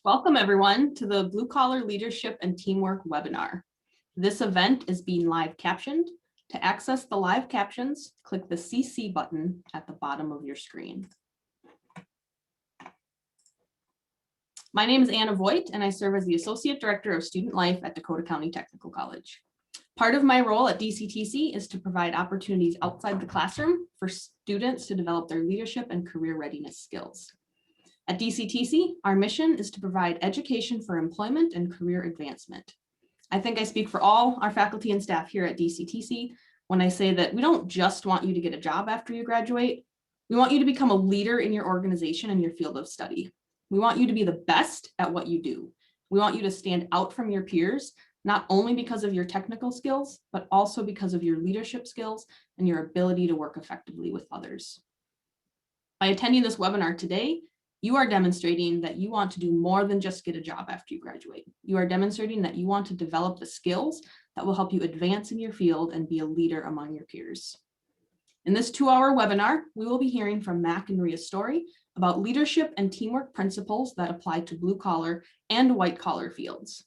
Welcome everyone to the Blue Collar Leadership and Teamwork webinar. This event is being live captioned. To access the live captions, click the CC button at the bottom of your screen. My name is Anna Voigt, and I serve as the Associate Director of Student Life at Dakota County Technical College. Part of my role at DCTC is to provide opportunities outside the classroom for students to develop their leadership and career readiness skills. At DCTC, our mission is to provide education for employment and career advancement. I think I speak for all our faculty and staff here at DCTC when I say that we don't just want you to get a job after you graduate. We want you to become a leader in your organization and your field of study. We want you to be the best at what you do. We want you to stand out from your peers, not only because of your technical skills, but also because of your leadership skills and your ability to work effectively with others. By attending this webinar today, you are demonstrating that you want to do more than just get a job after you graduate. You are demonstrating that you want to develop the skills that will help you advance in your field and be a leader among your peers. In this 2-hour webinar, we will be hearing from Mac and Rhea's story about leadership and teamwork principles that apply to blue collar and white collar fields.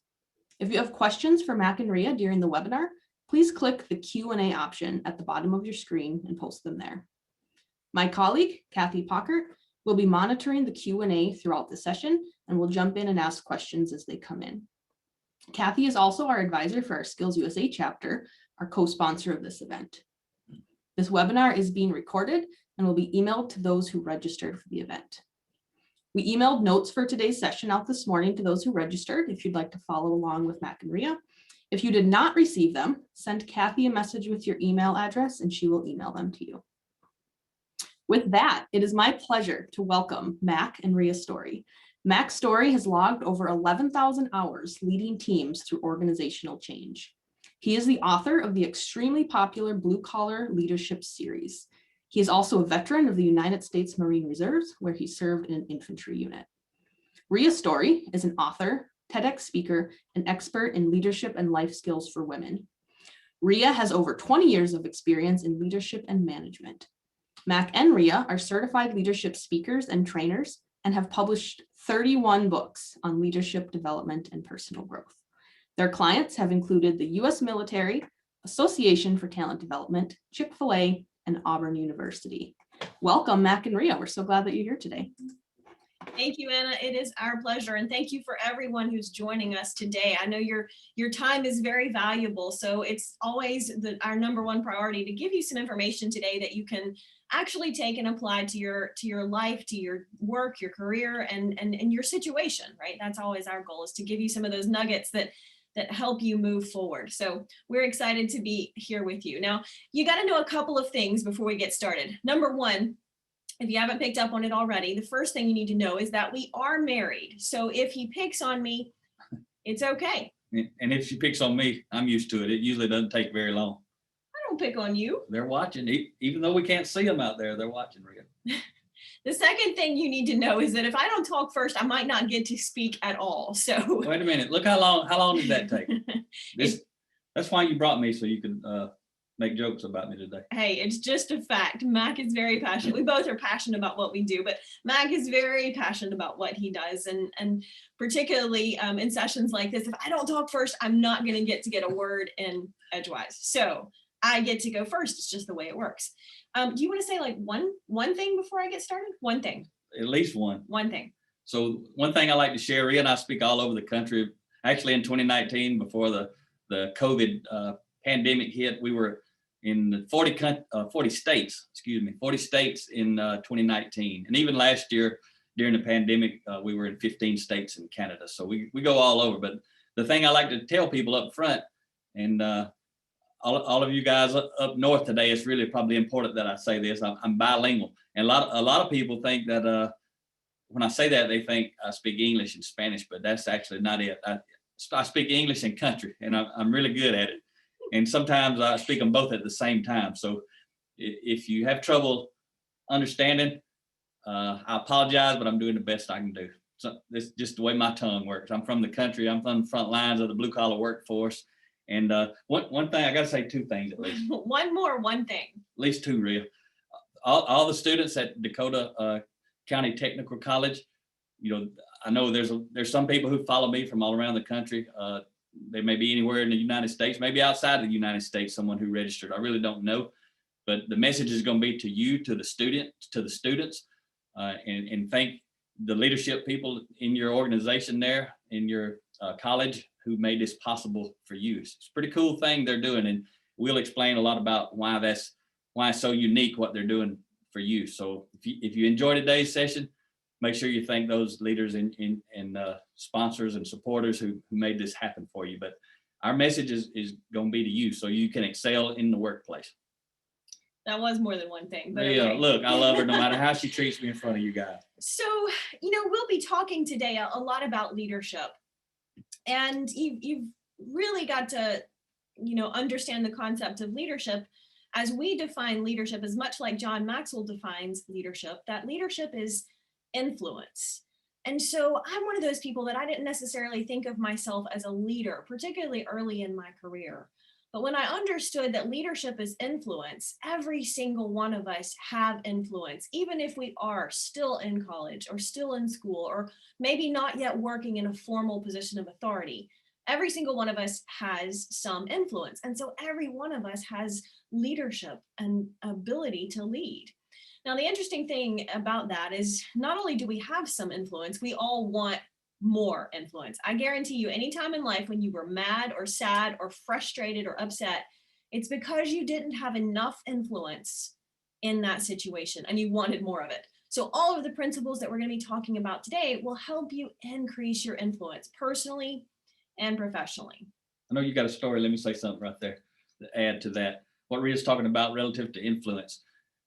If you have questions for Mac and Rhea during the webinar, please click the Q&A option at the bottom of your screen and post them there. My colleague, Kathy Pockert, will be monitoring the Q&A throughout the session and will jump in and ask questions as they come in. Kathy is also our advisor for our Skills USA chapter, our co-sponsor of this event. This webinar is being recorded and will be emailed to those who registered for the event. We emailed notes for today's session out this morning to those who registered if you'd like to follow along with Mac and Rhea. If you did not receive them, send Kathy a message with your email address and she will email them to you. With that, it is my pleasure to welcome Mac and Rhea Story. Mac's story has logged over 11,000 hours leading teams through organizational change. He is the author of the extremely popular Blue Collar Leadership series. He is also a veteran of the United States Marine Reserves, where he served in an infantry unit. Rhea Story is an author, TEDx speaker, and expert in leadership and life skills for women. Rhea has over 20 years of experience in leadership and management. Mac and Rhea are certified leadership speakers and trainers and have published 31 books on leadership development and personal growth. Their clients have included the U.S. Military, Association for Talent Development, Chick-fil-A, and Auburn University. Welcome, Mac and Rhea. We're so glad that you're here today. Thank you, Anna. It is our pleasure. And thank you for everyone who's joining us today. I know your time is very valuable. So it's always our number one priority to give you some information today that you can actually take and apply to your life, to your work, your career, and your situation, right? That's always our goal, is to give you some of those nuggets that help you move forward. So we're excited to be here with you. Now, you got to know a couple of things before we get started. Number one, if you haven't picked up on it already, the first thing you need to know is that we are married. So if he picks on me, it's okay. And if she picks on me, I'm used to it. It usually doesn't take very long. I don't pick on you. They're watching. Even though we can't see them out there, they're watching, Rhea. The second thing you need to know is that if I don't talk first, I might not get to speak at all. So wait a minute. Look how long did that take? That's why you brought me, so you can make jokes about me today. Hey, it's just a fact. Mac is very passionate. We both are passionate about what we do, but Mac is very passionate about what he does. And particularly in sessions like this, if I don't talk first, I'm not going to get a word in edgewise. So I get to go first. It's just the way it works. Do you want to say like one thing before I get started? One thing. At least one. One thing. So one thing I like to share, Rhea and I speak all over the country. Actually, in 2019, before the COVID pandemic hit, we were in 40 states in 2019. And even last year during the pandemic, we were in 15 states in Canada. So we go all over. But the thing I like to tell people up front, and all of you guys up north today, it's really probably important that I say this. I'm bilingual. And a lot of people think that when I say that, they think I speak English and Spanish, but that's actually not it. I speak English and country, and I'm really good at it. And sometimes I speak them both at the same time. So if you have trouble understanding, I apologize, but I'm doing the best I can do. So it's just the way my tongue works. I'm from the country. I'm from the front lines of the blue collar workforce. And one thing, I got to say two things at least. One thing. At least two, Rhea. All the students at Dakota County Technical College, you know, I know there's some people who follow me from all around the country. They may be anywhere in the United States, maybe outside of the United States, someone who registered. I really don't know. But the message is going to be to you, to the students, and thank the leadership people in your organization there, in your college, who made this possible for you. It's a pretty cool thing they're doing, and we'll explain a lot about why it's so unique what they're doing for you. So if you enjoy today's session, make sure you thank those leaders and sponsors and supporters who made this happen for you. But our message is going to be to you so you can excel in the workplace. That was more than one thing, but Yeah, okay. look, I love her no matter how she treats me in front of you guys. So, we'll be talking today a lot about leadership, and you've really got to, understand the concept of leadership as we define leadership, as much like John Maxwell defines leadership, that leadership is influence. And so I'm one of those people that I didn't necessarily think of myself as a leader, particularly early in my career. But when I understood that leadership is influence, every single one of us have influence, even if we are still in college or still in school, or maybe not yet working in a formal position of authority. Every single one of us has some influence. And so every one of us has leadership and ability to lead. Now, the interesting thing about that is not only do we have some influence, we all want more influence. I guarantee you, anytime in life when you were mad or sad or frustrated or upset, it's because you didn't have enough influence in that situation and you wanted more of it. So all of the principles that we're going to be talking about today will help you increase your influence personally and professionally. I know you got a story. Let me say something right there to add to that. What Rita's talking about relative to influence.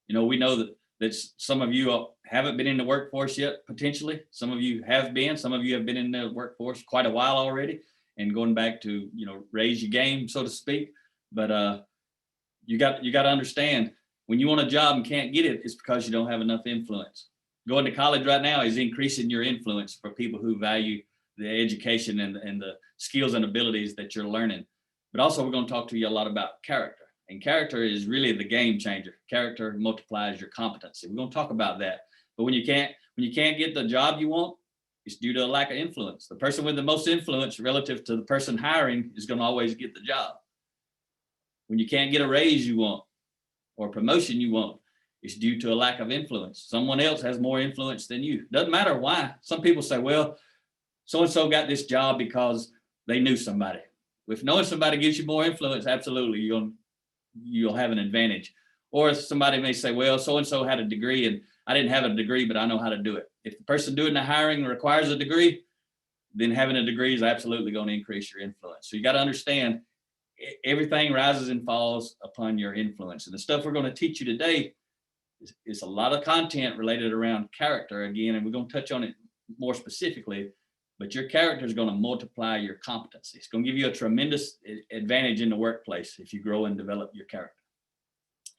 We know that some of you haven't been in the workforce yet, potentially. Some of you have been. Some of you have been in the workforce quite a while already and going back to, raise your game, so to speak. But you got to understand, when you want a job and can't get it, it's because you don't have enough influence. Going to college right now is increasing your influence for people who value the education and the skills and abilities that you're learning. But also, we're going to talk to you a lot about character. And character is really the game changer. Character multiplies your competency. We're going to talk about that. But when you can't get the job you want, it's due to a lack of influence. The person with the most influence relative to the person hiring is going to always get the job. When you can't get a raise you want or promotion you want, it's due to a lack of influence. Someone else has more influence than you. Doesn't matter why. Some people say, well, so-and-so got this job because they knew somebody. If knowing somebody gives you more influence, absolutely, you'll have an advantage. Or somebody may say, well, so-and-so had a degree and I didn't have a degree, but I know how to do it. If the person doing the hiring requires a degree, then having a degree is absolutely going to increase your influence. So you got to understand, everything rises and falls upon your influence. And the stuff we're going to teach you today is a lot of content related around character again, and we're going to touch on it more specifically. But your character is going to multiply your competency. It's going to give you a tremendous advantage in the workplace if you grow and develop your character.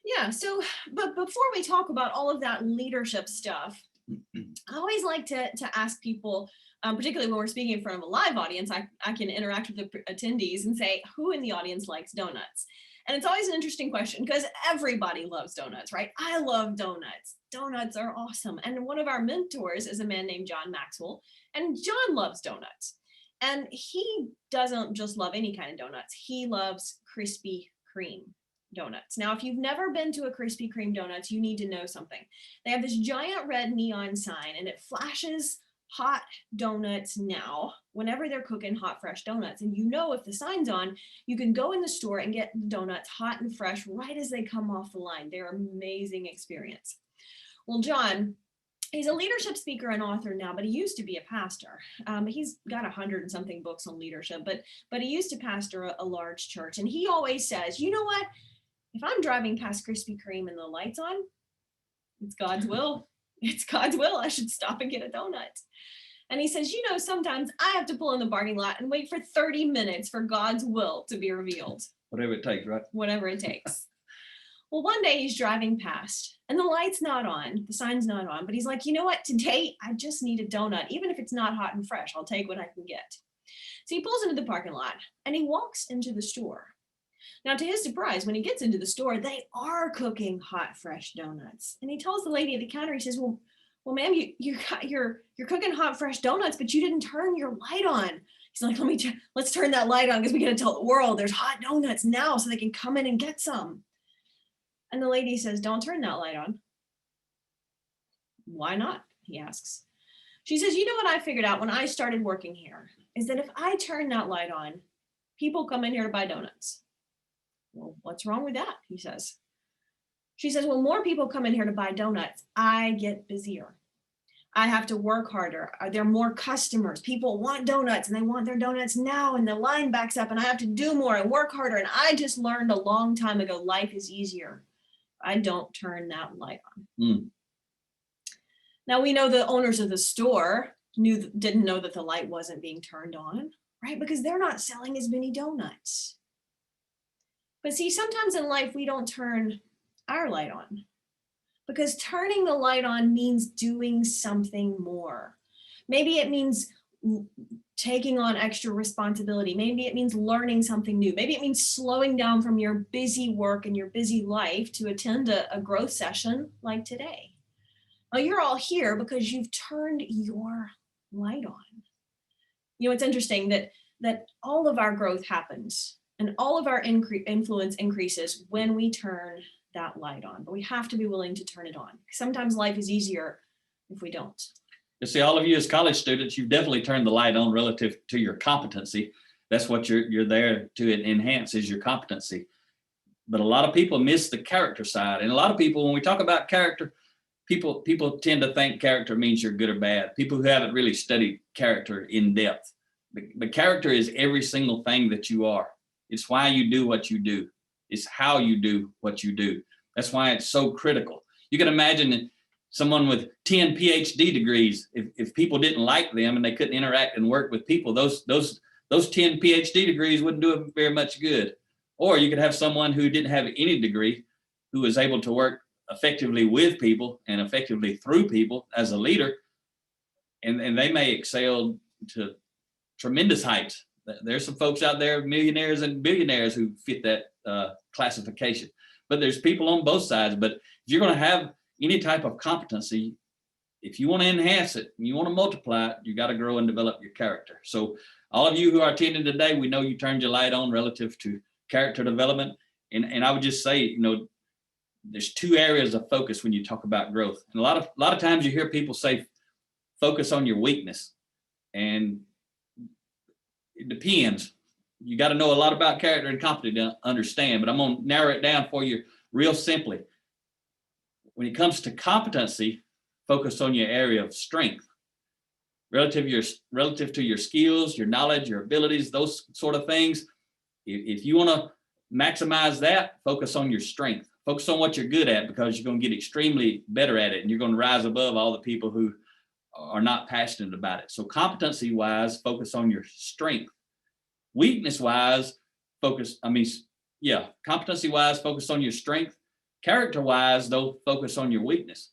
Yeah. So, but before we talk about all of that leadership stuff, I always like to ask people, particularly when we're speaking in front of a live audience, I can interact with the attendees and say, who in the audience likes donuts? And it's always an interesting question because everybody loves donuts, right? I love donuts. Donuts are awesome. And one of our mentors is a man named John Maxwell, and John loves donuts. And he doesn't just love any kind of donuts. He loves Krispy Kreme donuts. Now, if you've never been to a Krispy Kreme donuts, you need to know something. They have this giant red neon sign and it flashes hot donuts now whenever they're cooking hot, fresh donuts. And if the sign's on, you can go in the store and get the donuts hot and fresh right as they come off the line. They're an amazing experience. Well, John, he's a leadership speaker and author now, but he used to be a pastor. He's got 100 and something books on leadership, but he used to pastor a large church. And he always says, you know what? If I'm driving past Krispy Kreme and the light's on, it's God's will. It's God's will. I should stop and get a donut. And he says, sometimes I have to pull in the parking lot and wait for 30 minutes for God's will to be revealed. Whatever it takes, right? Whatever it takes. Well, one day he's driving past and the light's not on, the sign's not on, but he's like, you know what? Today I just need a donut. Even if it's not hot and fresh, I'll take what I can get. So he pulls into the parking lot and he walks into the store. Now, to his surprise, when he gets into the store, they are cooking hot, fresh donuts. And he tells the lady at the counter, he says, well, well, ma'am, you're cooking hot, fresh donuts, but you didn't turn your light on. He's like, let's turn that light on because we got to tell the world there's hot donuts now so they can come in and get some. And the lady says, don't turn that light on. Why not? He asks. She says, you know what I figured out when I started working here is that if I turn that light on, people come in here to buy donuts. Well, what's wrong with that? He says. She says, well, more people come in here to buy donuts. I get busier. I have to work harder. There are more customers. People want donuts and they want their donuts now, and the line backs up and I have to do more and work harder. And I just learned a long time ago, life is easier. I don't turn that light on. Now we know the owners of the store didn't know that the light wasn't being turned on, right? Because they're not selling as many donuts. But see, sometimes in life we don't turn our light on, because turning the light on means doing something more. Maybe it means taking on extra responsibility. Maybe it means learning something new. Maybe it means slowing down from your busy work and your busy life to attend a growth session like today. Well, you're all here because you've turned your light on. You know, it's interesting that all of our growth happens and all of our influence increases when we turn that light on, but we have to be willing to turn it on. Sometimes life is easier if we don't. You see, all of you as college students, you've definitely turned the light on relative to your competency. That's what you're there to enhance, is your competency. But a lot of people miss the character side. And a lot of people, when we talk about character, people tend to think character means you're good or bad. People who haven't really studied character in depth. But character is every single thing that you are. It's why you do what you do. It's how you do what you do. That's why it's so critical. You can imagine someone with 10 PhD degrees, if people didn't like them and they couldn't interact and work with people, those 10 PhD degrees wouldn't do them very much good. Or you could have someone who didn't have any degree who was able to work effectively with people and effectively through people as a leader, and they may excel to tremendous heights. There's some folks out there, millionaires and billionaires, who fit that classification. But there's people on both sides. But if you're going to have any type of competency, if you want to enhance it, you want to multiply it, you got to grow and develop your character. So all of you who are attending today, we know you turned your light on relative to character development. And I would just say, you know, there's two areas of focus when you talk about growth. And a lot of times you hear people say, focus on your weakness. And it depends. You got to know a lot about character and competence to understand, but I'm going to narrow it down for you real simply. When it comes to competency, focus on your area of strength. Relative to your skills, your knowledge, your abilities, those sort of things. If you want to maximize that, focus on your strength. Focus on what you're good at, because you're going to get extremely better at it, and you're going to rise above all the people who are not passionate about it. So competency-wise, focus on your strength. Weakness-wise, competency-wise, focus on your strength. Character-wise, though, focus on your weakness,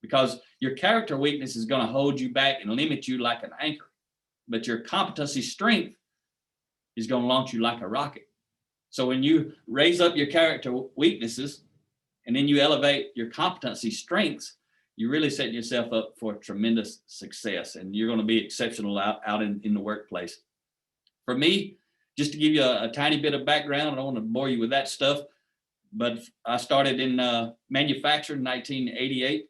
because your character weakness is going to hold you back and limit you like an anchor. But your competency strength is going to launch you like a rocket. So when you raise up your character weaknesses and then you elevate your competency strengths, you're really setting yourself up for tremendous success, and you're going to be exceptional out in the workplace. For me, just to give you a tiny bit of background, I don't want to bore you with that stuff, but I started in manufacturing in 1988.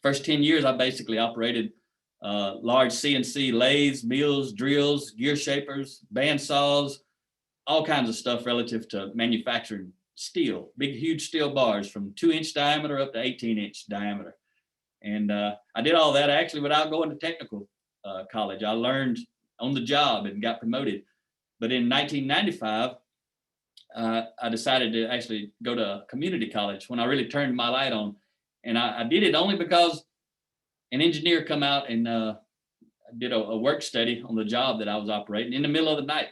First 10 years, I basically operated large CNC lathes, mills, drills, gear shapers, band saws, all kinds of stuff relative to manufacturing steel, big, huge steel bars from 2-inch diameter up to 18-inch diameter. And I did all that actually without going to technical college. I learned on the job and got promoted. But in 1995, I decided to actually go to community college when I really turned my light on. And I did it only because an engineer come out and did a work study on the job that I was operating in the middle of the night.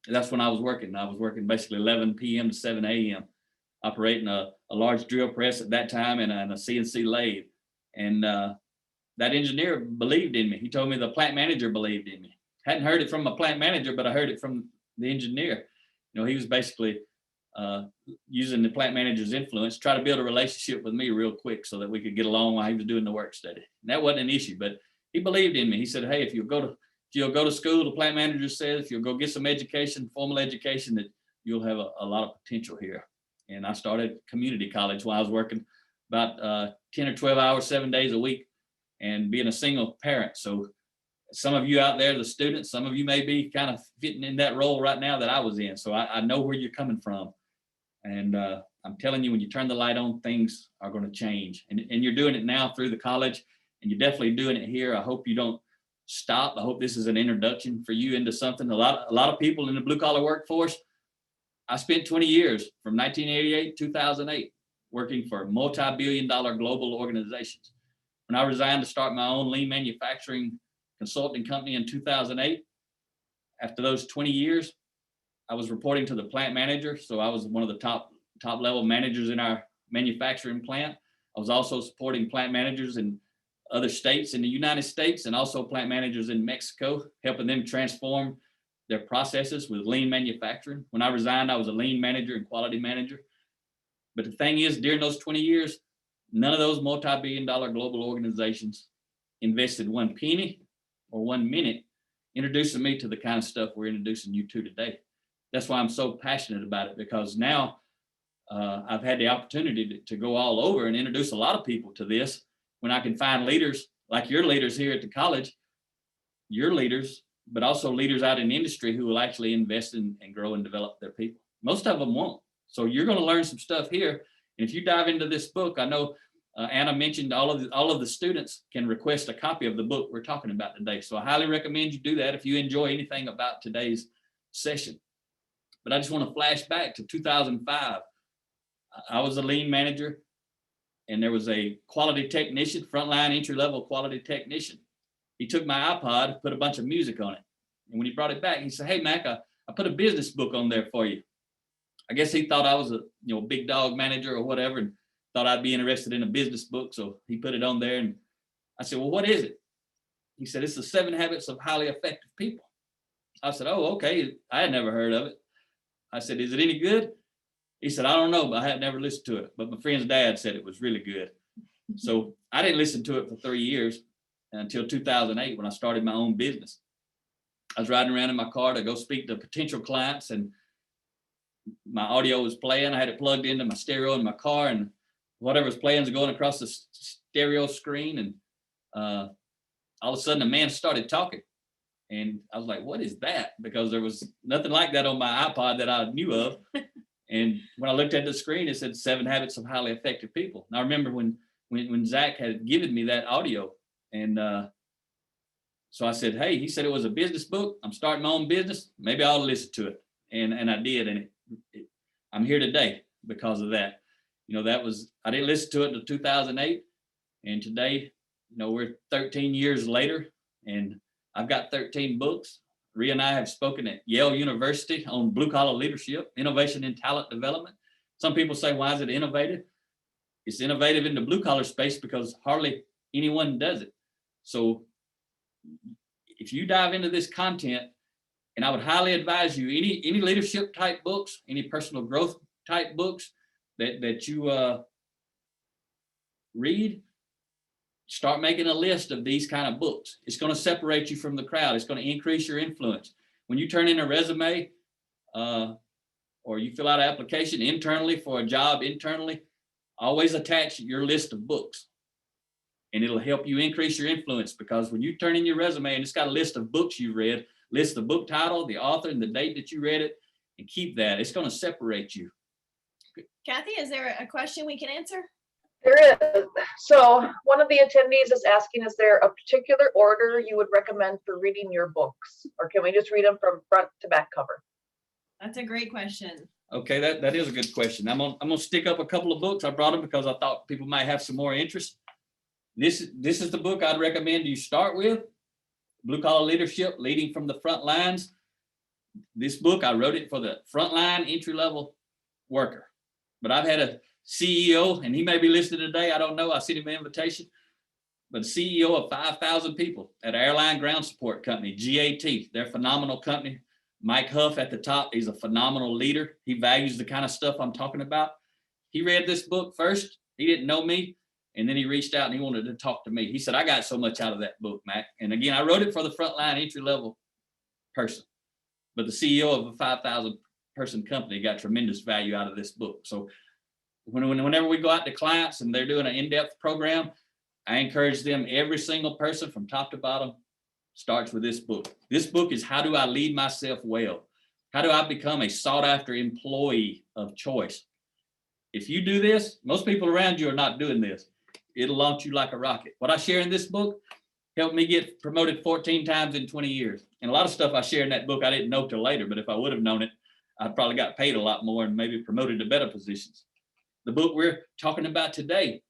That's when I was working. I was working basically 11 p.m. to 7 a.m. operating a large drill press at that time and a CNC lathe. And that engineer believed in me. He told me the plant manager believed in me. Hadn't heard it from a plant manager, but I heard it from the engineer. You know, he was basically using the plant manager's influence, try to build a relationship with me real quick so that we could get along while he was doing the work study. And that wasn't an issue, but he believed in me. He said, hey, if you'll go to school, the plant manager says, if you'll go get some education, formal education, that you'll have a lot of potential here. And I started community college while I was working about 10 or 12 hours, 7 days a week, and being a single parent. So some of you out there, the students, some of you may be kind of fitting in that role right now that I was in. So I know where you're coming from. And I'm telling you, when you turn the light on, things are going to change. And you're doing it now through the college, and you're definitely doing it here. I hope you don't stop. I hope this is an introduction for you into something. A lot of people in the blue collar workforce. I spent 20 years from 1988 to 2008 working for multi-billion-dollar global organizations. When I resigned to start my own lean manufacturing consulting company in 2008, after those 20 years, I was reporting to the plant manager. So I was one of the top level managers in our manufacturing plant. I was also supporting plant managers in other states in the United States, and also plant managers in Mexico, helping them transform their processes with lean manufacturing. When I resigned, I was a lean manager and quality manager. But the thing is, during those 20 years, none of those multi-billion-dollar global organizations invested one penny or 1 minute introducing me to the kind of stuff we're introducing you to today. That's why I'm so passionate about it, because now I've had the opportunity to go all over and introduce a lot of people to this. When I can find leaders like your leaders here at the college, your leaders, but also leaders out in industry who will actually invest in and grow and develop their people. Most of them won't. So you're going to learn some stuff here. And if you dive into this book, I know Anna mentioned all of the students can request a copy of the book we're talking about today. So I highly recommend you do that if you enjoy anything about today's session. But I just want to flash back to 2005. I was a lean manager, and there was a quality technician, frontline entry-level quality technician. He took my iPod, put a bunch of music on it. And when he brought it back, he said, hey, Mac, I put a business book on there for you. I guess he thought I was a big dog manager or whatever, and thought I'd be interested in a business book. So he put it on there, and I said, well, what is it? He said, it's the 7 Habits of Highly Effective People. I said, oh, okay. I had never heard of it. I said, is it any good? He said, I don't know, but I had never listened to it. But my friend's dad said it was really good. So I didn't listen to it for 3 years until 2008 when I started my own business. I was riding around in my car to go speak to potential clients, and my audio was playing. I had it plugged into my stereo in my car, and whatever was playing was going across the stereo screen. And all of a sudden, a man started talking. And I was like, what is that? Because there was nothing like that on my iPod that I knew of. And when I looked at the screen, it said 7 Habits of Highly Effective People. And I remember when Zach had given me that audio. And so I said, hey, he said it was a business book. I'm starting my own business. Maybe I'll listen to it. And I did. And I'm here today because of that. I didn't listen to it until 2008. And today, we're 13 years later, and I've got 13 books. Rhea and I have spoken at Yale University on blue collar leadership, innovation and talent development. Some people say, why is it innovative? It's innovative in the blue collar space because hardly anyone does it. So if you dive into this content, and I would highly advise you, any leadership type books, any personal growth type books that you read, start making a list of these kind of books. It's going to separate you from the crowd. It's going to increase your influence. When you turn in a resume or you fill out an application internally for a job internally, always attach your list of books. And it'll help you increase your influence, because when you turn in your resume and it's got a list of books you read, list the book title, the author, and the date that you read it, and keep that. It's going to separate you. Kathy, is there a question we can answer? There is. So one of the attendees is asking, is there a particular order you would recommend for reading your books? Or can we just read them from front to back cover? That's a great question. Okay, that is a good question. I'm gonna stick up a couple of books. I brought them because I thought people might have some more interest. This is the book I'd recommend you start with. Blue Collar Leadership, Leading from the Front Lines. This book, I wrote it for the frontline entry-level worker. But I've had a CEO, and he may be listening today. I don't know. I sent him an invitation. But CEO of 5,000 people at Airline Ground Support Company, GAT. They're a phenomenal company. Mike Huff at the top, he's a phenomenal leader. He values the kind of stuff I'm talking about. He read this book first. He didn't know me. And then he reached out and he wanted to talk to me. He said, I got so much out of that book, Mac. And again, I wrote it for the frontline entry-level person. But the CEO of a 5,000 person company got tremendous value out of this book. So whenever we go out to clients and they're doing an in-depth program, I encourage them, every single person from top to bottom starts with this book. This book is How Do I Lead Myself Well? How do I become a sought-after employee of choice? If you do this, most people around you are not doing this. It'll launch you like a rocket. What I share in this book helped me get promoted 14 times in 20 years. And a lot of stuff I share in that book, I didn't know till later, but if I would have known it, I'd probably got paid a lot more and maybe promoted to better positions. The book we're talking about today,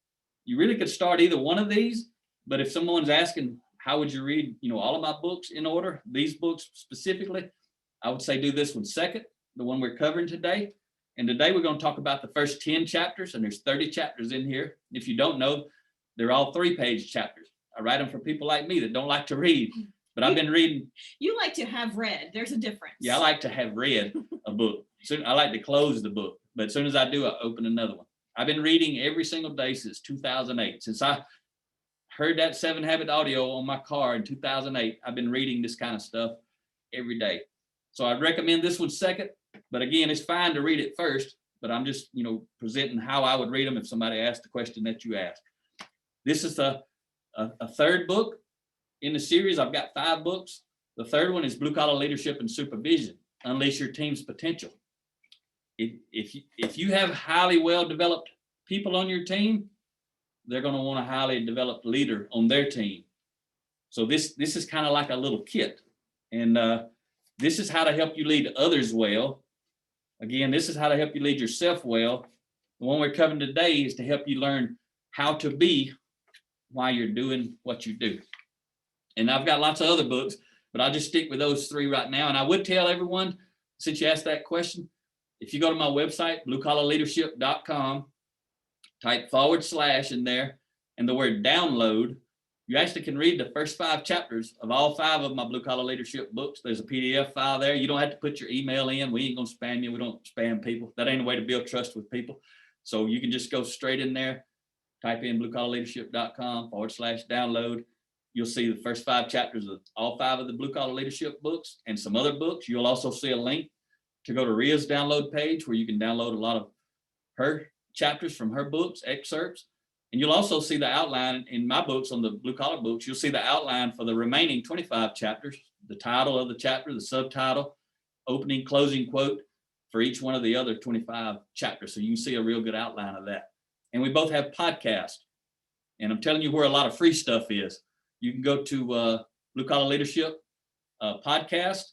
you really could start either one of these, but if someone's asking, how would you read, all of my books in order, these books specifically, I would say do this one second, the one we're covering today. And today we're going to talk about the first 10 chapters, and there's 30 chapters in here. If you don't know, they're all 3-page chapters. I write them for people like me that don't like to read, but I've been reading. You like to have read. There's a difference. Yeah, I like to have read a book. I like to close the book, but as soon as I do, I open another one. I've been reading every single day since 2008. Since I heard that 7 Habit audio on my car in 2008, I've been reading this kind of stuff every day. So I'd recommend this one second, but again, it's fine to read it first, but I'm just, presenting how I would read them if somebody asked the question that you asked. This is a third book in the series. I've got 5 books. The third one is Blue Collar Leadership and Supervision, Unleash Your Team's Potential. If you have highly well-developed people on your team, they're going to want a highly developed leader on their team. So this is kind of like a little kit. And this is how to help you lead others well. Again, this is how to help you lead yourself well. The one we're covering today is to help you learn how to be while you're doing what you do. And I've got lots of other books, but I'll just stick with those 3 right now. And I would tell everyone, since you asked that question, if you go to my website, bluecollarleadership.com, type / in there and the word download, you actually can read the first 5 chapters of all 5 of my Blue Collar Leadership books. There's a PDF file there. You don't have to put your email in. We ain't going to spam you. We don't spam people. That ain't a way to build trust with people. So you can just go straight in there, type in bluecollarleadership.com / download. You'll see the first 5 chapters of all 5 of the Blue Collar Leadership books and some other books. You'll also see a link to go to Ria's download page where you can download a lot of her chapters from her books, excerpts. And you'll also see the outline in my books, on the Blue Collar books. You'll see the outline for the remaining 25 chapters, the title of the chapter, the subtitle, opening, closing quote for each one of the other 25 chapters. So you can see a real good outline of that. And we both have podcasts. And I'm telling you where a lot of free stuff is. You can go to Blue Collar Leadership podcast,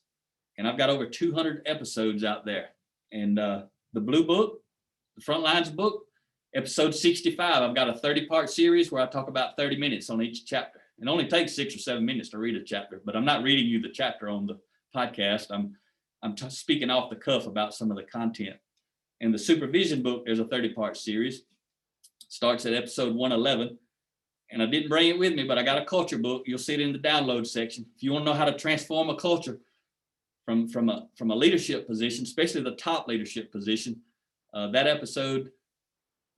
and I've got over 200 episodes out there. And the Blue Book, the Frontlines book, episode 65, I've got a 30-part series where I talk about 30 minutes on each chapter. It only takes 6 or 7 minutes to read a chapter, but I'm not reading you the chapter on the podcast. I'm speaking off the cuff about some of the content. And the Supervision book, there's a 30-part series. Starts at episode 111. And I didn't bring it with me, but I got a culture book. You'll see it in the download section. If you want to know how to transform a culture from a leadership position, especially the top leadership position,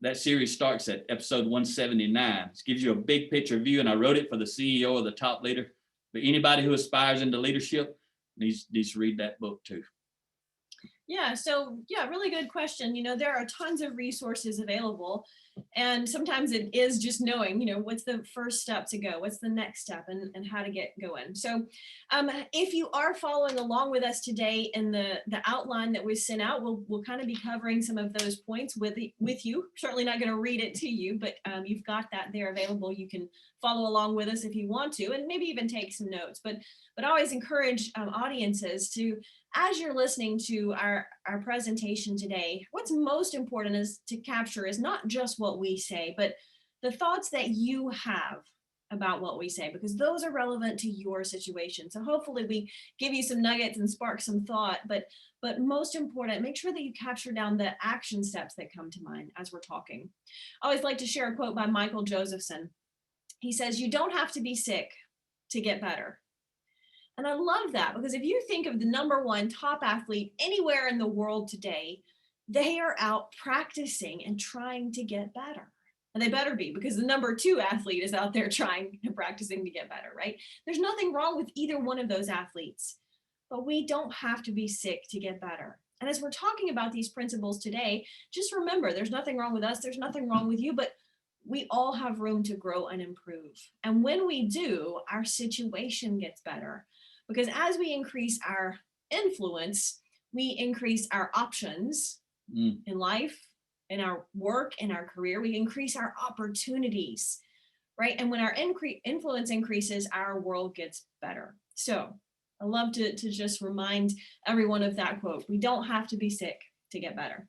that series starts at episode 179. It gives you a big picture view, and I wrote it for the CEO or the top leader. But anybody who aspires into leadership needs to read that book too. Yeah, so really good question. There are tons of resources available, and sometimes it is just knowing, what's the first step to go, what's the next step, and how to get going. So if you are following along with us today in the outline that we sent out, we'll kind of be covering some of those points with you. Certainly not going to read it to you, but you've got that there available. You can follow along with us if you want to, and maybe even take some notes. But I always encourage audiences to, as you're listening to our presentation today, what's most important is to capture is not just what we say, but the thoughts that you have about what we say, because those are relevant to your situation. So hopefully we give you some nuggets and spark some thought, but most important, make sure that you capture down the action steps that come to mind as we're talking. I always like to share a quote by Michael Josephson. He says, "You don't have to be sick to get better. And I love that, because if you think of the #1 top athlete anywhere in the world today, they are out practicing and trying to get better. And they better be, because the #2 athlete is out there trying and practicing to get better, right? There's nothing wrong with either one of those athletes, but we don't have to be sick to get better. And as we're talking about these principles today, just remember, there's nothing wrong with us, there's nothing wrong with you, but we all have room to grow and improve. And when we do, our situation gets better, because as we increase our influence, we increase our options in life, in our work, in our career. We increase our opportunities, right? And when our influence increases, our world gets better. So I love to just remind everyone of that quote. We don't have to be sick to get better.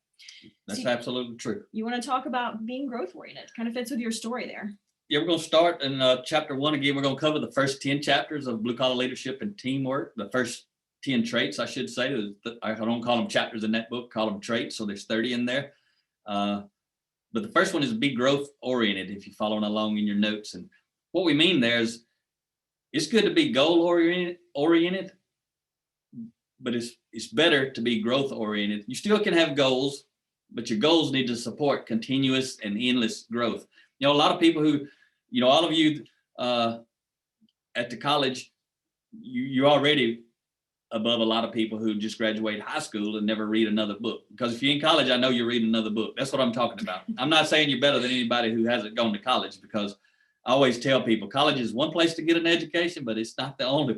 That's So absolutely true. you want to talk about being growth oriented? Kind of fits with your story there. Yeah, we're going to start in chapter 1 again. We're going to cover the first 10 chapters of blue collar leadership and teamwork. The first 10 traits, I should say. I don't call them chapters in that book, call them traits. So there's 30 in there. But the first one is be growth oriented, if you're following along in your notes. And what we mean there is it's good to be goal oriented, but it's better to be growth oriented. You still can have goals, but your goals need to support continuous and endless growth. You know, a lot of people who, you know, all of you at the college, you're already above a lot of people who just graduate high school and never read another book. Because if you're in college, I know you read another book. That's what I'm talking about. I'm not saying you're better than anybody who hasn't gone to college, because I always tell people college is one place to get an education, but it's not the only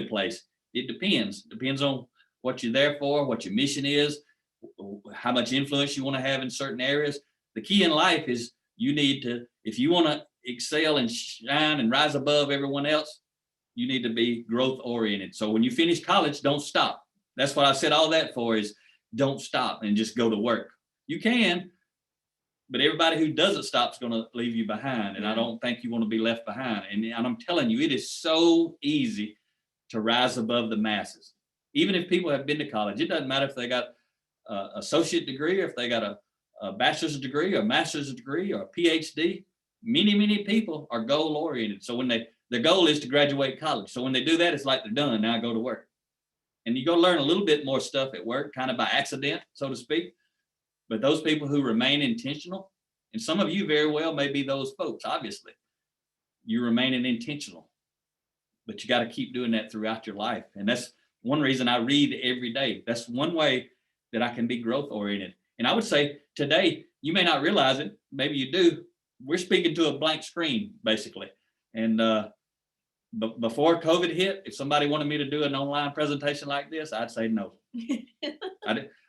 place. It depends on what you're there for, what your mission is, how much influence you want to have in certain areas. The key in life is you need to, if you want to excel and shine and rise above everyone else, you need to be growth oriented. So when you finish college, don't stop. That's what I said all that for, is don't stop and just go to work. You can, but everybody who doesn't stop is going to leave you behind. And I don't think you want to be left behind. And I'm telling you, it is so easy to rise above the masses. Even if people have been to college, it doesn't matter if they got an associate degree, or if they got a bachelor's degree, or a master's degree, or a PhD. Many people are goal oriented. So when their goal is to graduate college. So when they do that, it's like they're done. Now I go to work. And you go learn a little bit more stuff at work, kind of by accident, so to speak. But those people who remain intentional, and some of you very well may be those folks, obviously. You're remaining intentional. But you got to keep doing that throughout your life. And that's one reason I read every day. That's one way that I can be growth oriented. And I would say today, you may not realize it, maybe you do. We're speaking to a blank screen, basically. And but before COVID hit, if somebody wanted me to do an online presentation like this, I'd say no.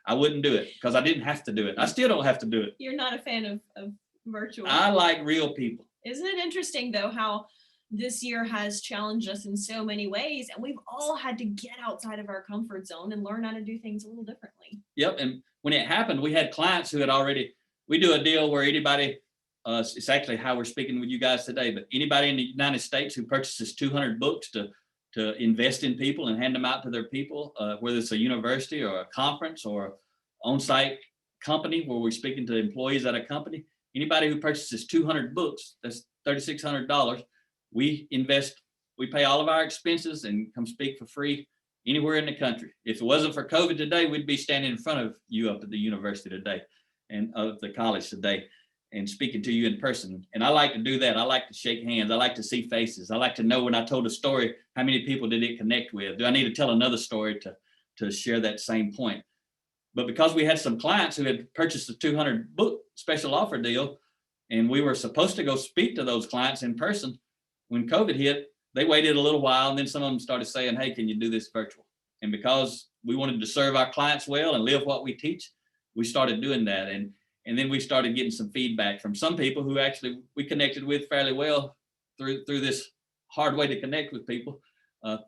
I wouldn't do it, because I didn't have to do it. I still don't have to do it. You're not a fan of virtual. I like real people. Isn't it interesting, though, how this year has challenged us in so many ways, and we've all had to get outside of our comfort zone and learn how to do things a little differently. Yep. And when it happened, we had clients who had already, we do a deal where anybody, it's actually how we're speaking with you guys today, but anybody in the United States who purchases 200 books to invest in people and hand them out to their people, whether it's a university or a conference or on-site company where we're speaking to employees at a company, anybody who purchases 200 books, that's $3,600. We invest, we pay all of our expenses and come speak for free anywhere in the country. If it wasn't for COVID today, we'd be standing in front of you up at the university today and of the college today and speaking to you in person. And I like to do that. I like to shake hands. I like to see faces. I like to know when I told a story, how many people did it connect with? Do I need to tell another story to share that same point? But because we had some clients who had purchased a 200 book special offer deal, and we were supposed to go speak to those clients in person, when COVID hit, they waited a little while, and then some of them started saying, hey, can you do this virtual? And because we wanted to serve our clients well and live what we teach, we started doing that. And then we started getting some feedback from some people who actually we connected with fairly well through this hard way to connect with people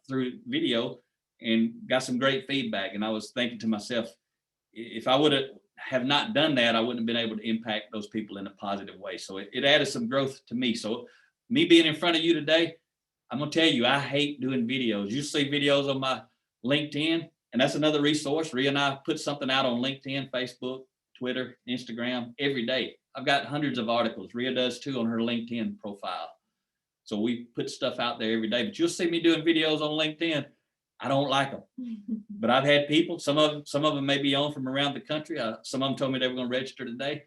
through video, and got some great feedback. And I was thinking to myself, if I would have not done that, I wouldn't have been able to impact those people in a positive way. So it added some growth to me. So me being in front of you today, I'm going to tell you, I hate doing videos. You see videos on my LinkedIn, and that's another resource. Rhea and I put something out on LinkedIn, Facebook, Twitter, Instagram every day. I've got hundreds of articles. Rhea does too on her LinkedIn profile. So we put stuff out there every day, but you'll see me doing videos on LinkedIn. I don't like them, but I've had people, some of them may be on from around the country. Some of them told me they were going to register today,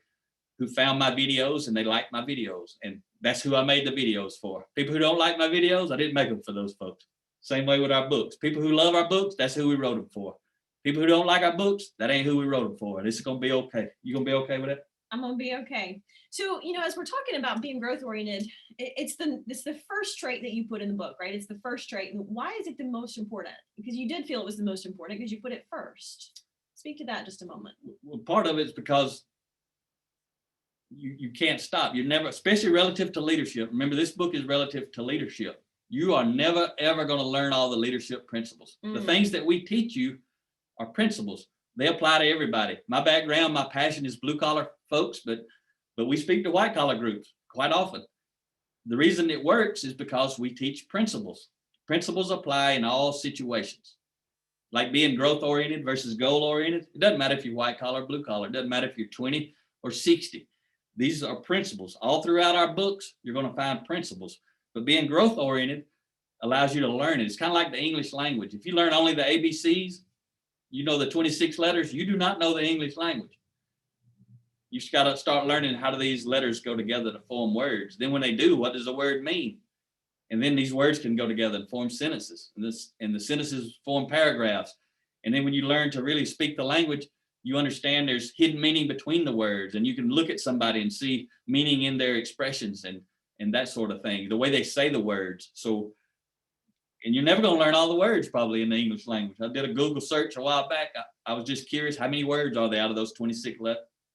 who found my videos and they like my videos. And that's who I made the videos for. People who don't like my videos, I didn't make them for those folks. Same way with our books. People who love our books, that's who we wrote them for. People who don't like our books, that ain't who we wrote them for. And it's going to be okay. You going to be okay with it? I'm gonna be okay. So, as we're talking about being growth oriented, it's the first trait that you put in the book, right? It's the first trait. And why is it the most important? Because you did feel it was the most important because you put it first. Speak to that just a moment. Well, part of it's because you can't stop. You're never, especially relative to leadership. Remember, this book is relative to leadership. You are never, ever going to learn all the leadership principles. The things that we teach you are principles. They apply to everybody. My background, my passion is blue collar folks, but we speak to white collar groups quite often. The reason it works is because we teach principles. Principles apply in all situations. Like being growth oriented versus goal oriented. It doesn't matter if you're white collar, blue collar. It doesn't matter if you're 20 or 60. These are principles. All throughout our books, you're going to find principles. But being growth oriented allows you to learn it. It's kind of like the English language. If you learn only the ABCs, you know the 26 letters, you do not know the English language. You just got to start learning how do these letters go together to form words. Then when they do, what does a word mean? And then these words can go together and form sentences. And the sentences form paragraphs. And then when you learn to really speak the language, you understand there's hidden meaning between the words. And you can look at somebody and see meaning in their expressions and that sort of thing, the way they say the words. So, and you're never going to learn all the words probably in the English language. I did a Google search a while back. I was just curious, how many words are there out of those 26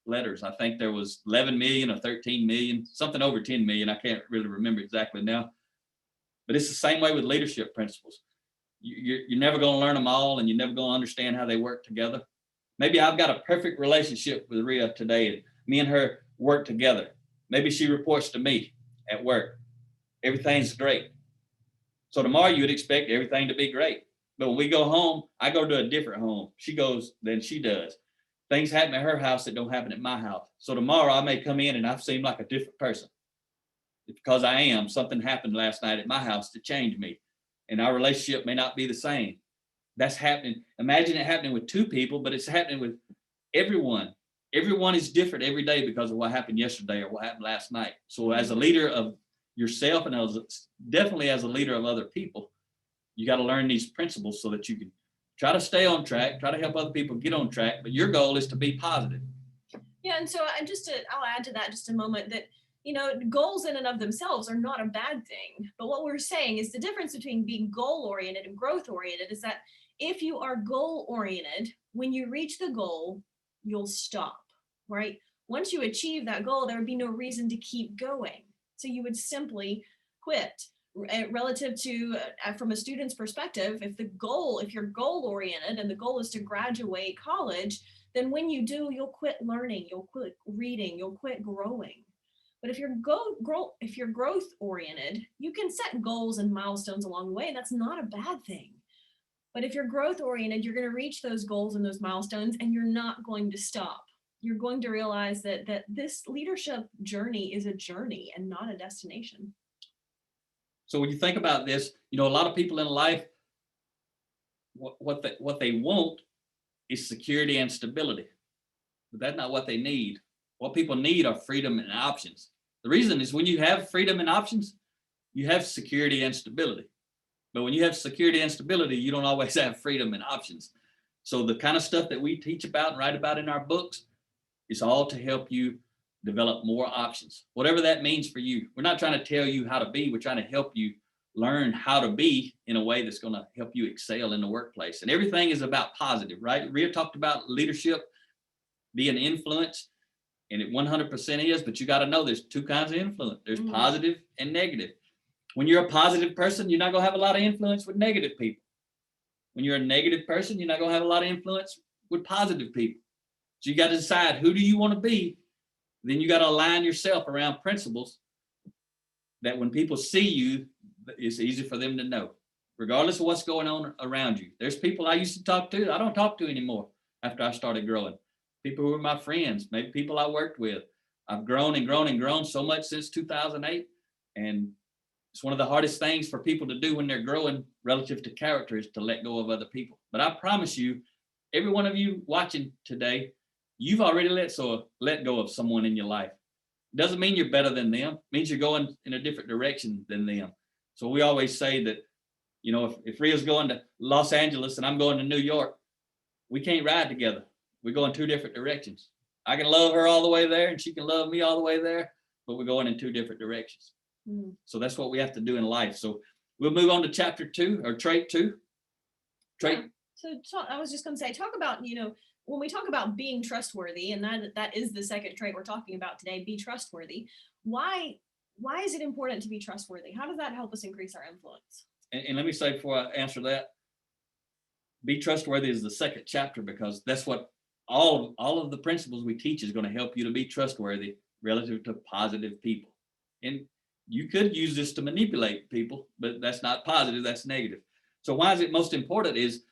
letters? I think there was 11 million or 13 million, something over 10 million. I can't really remember exactly now. But it's the same way with leadership principles. You're never going to learn them all, and you're never going to understand how they work together. Maybe I've got a perfect relationship with Rhea today, and me and her work together. Maybe she reports to me at work. Everything's great. So tomorrow you would expect everything to be great. But when we go home, I go to a different home. She goes than she does. Things happen at her house that don't happen at my house. So tomorrow I may come in and I seem like a different person. It's because I am. Something happened last night at my house to change me. And our relationship may not be the same. That's happening. Imagine it happening with two people, but it's happening with everyone. Everyone is different every day because of what happened yesterday or what happened last night. So as a leader of yourself and definitely as a leader of other people, you got to learn these principles so that you can try to stay on track, try to help other people get on track. But your goal is to be positive. Yeah. And so I'll add to that just a moment that, goals in and of themselves are not a bad thing. But what we're saying is the difference between being goal oriented and growth oriented is that if you are goal oriented, when you reach the goal, you'll stop, right? Once you achieve that goal, there would be no reason to keep going. So you would simply quit. Relative to, from a student's perspective, if you're goal oriented and the goal is to graduate college, then when you do, you'll quit learning, you'll quit reading, you'll quit growing. But if you're growth oriented, you can set goals and milestones along the way. That's not a bad thing. But if you're growth oriented, you're going to reach those goals and those milestones, and you're not going to stop. You're going to realize that this leadership journey is a journey and not a destination. So when you think about this, a lot of people in life, what they want is security and stability. But that's not what they need. What people need are freedom and options. The reason is when you have freedom and options, you have security and stability. But when you have security and stability, you don't always have freedom and options. So the kind of stuff that we teach about and write about in our books is all to help you develop more options, whatever that means for you. We're not trying to tell you how to be. We're trying to help you learn how to be in a way that's going to help you excel in the workplace. And everything is about positive, right? Rhea talked about leadership being influence, and it 100% is, but you got to know there's two kinds of influence. There's positive and negative. When you're a positive person, you're not going to have a lot of influence with negative people. When you're a negative person, you're not going to have a lot of influence with positive people. So you got to decide, who do you want to be? Then you got to align yourself around principles that when people see you, it's easy for them to know, regardless of what's going on around you. There's people I used to talk to, I don't talk to anymore after I started growing. People who were my friends, maybe people I worked with. I've grown and grown and grown so much since 2008. And It's one of the hardest things for people to do when they're growing relative to character is to let go of other people. But I promise you, every one of you watching today, you've already let go of someone in your life. Doesn't mean you're better than them. It means you're going in a different direction than them. So we always say that, you know, if Ria's going to Los Angeles and I'm going to New York, we can't ride together. We go in two different directions. I can love her all the way there and she can love me all the way there, but we're going in two different directions. So that's what we have to do in life. So we'll move on to chapter 2 or trait 2. Trait. Yeah. So I was just going to say, talk about, you know, when we talk about being trustworthy, and that is the second trait we're talking about today, be trustworthy. Why is it important to be trustworthy? How does that help us increase our influence? And let me say before I answer that, be trustworthy is the second chapter, because that's what all of the principles we teach is going to help you to be trustworthy relative to positive people. And you could use this to manipulate people, but that's not positive, that's negative. So why is it most important is,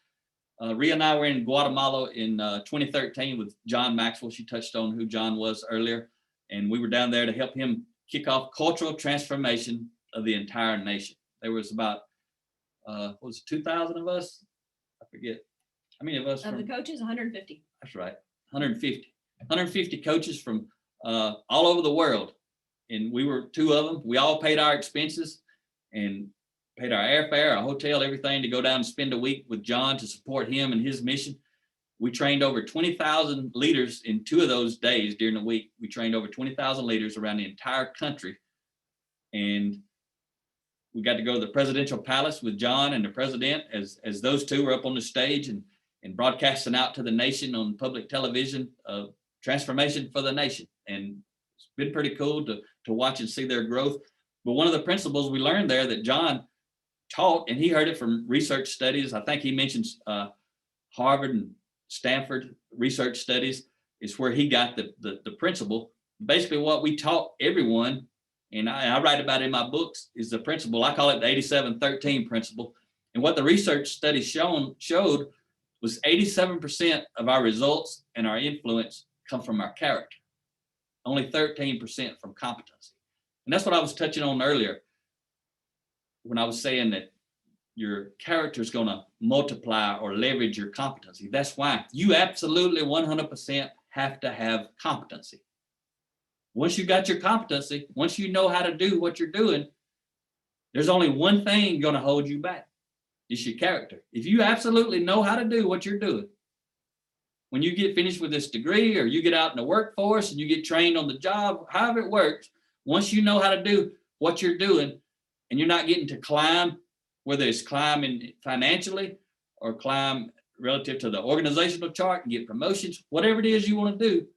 Ria and I were in Guatemala in 2013 with John Maxwell. She touched on who John was earlier. And we were down there to help him kick off cultural transformation of the entire nation. There was about, 2,000 of us? I forget. How many of us? Of the coaches, 150. That's right, 150 coaches from all over the world. And we were 2 of them. We all paid our expenses and paid our airfare, our hotel, everything to go down and spend a week with John to support him and his mission. We trained over 20,000 leaders in 2 of those days during the week. We trained over 20,000 leaders around the entire country. And we got to go to the presidential palace with John and the president as those 2 were up on the stage and broadcasting out to the nation on public television of transformation for the nation. And it's been pretty cool to watch and see their growth. But one of the principles we learned there that John taught, and he heard it from research studies, I think he mentions Harvard and Stanford research studies, is where he got the principle. Basically what we taught everyone, and I write about it in my books, is the principle. I call it the 87-13 principle. And what the research studies showed was 87% of our results and our influence come from our character, only 13% from competency. And that's what I was touching on earlier when I was saying that your character is going to multiply or leverage your competency. That's why you absolutely 100% have to have competency. Once you got your competency, once you know how to do what you're doing, there's only one thing going to hold you back. It's your character. If you absolutely know how to do what you're doing, when you get finished with this degree or you get out in the workforce and you get trained on the job, however it works, once you know how to do what you're doing and you're not getting to climb, whether it's climbing financially or climb relative to the organizational chart and get promotions, whatever it is you want to do,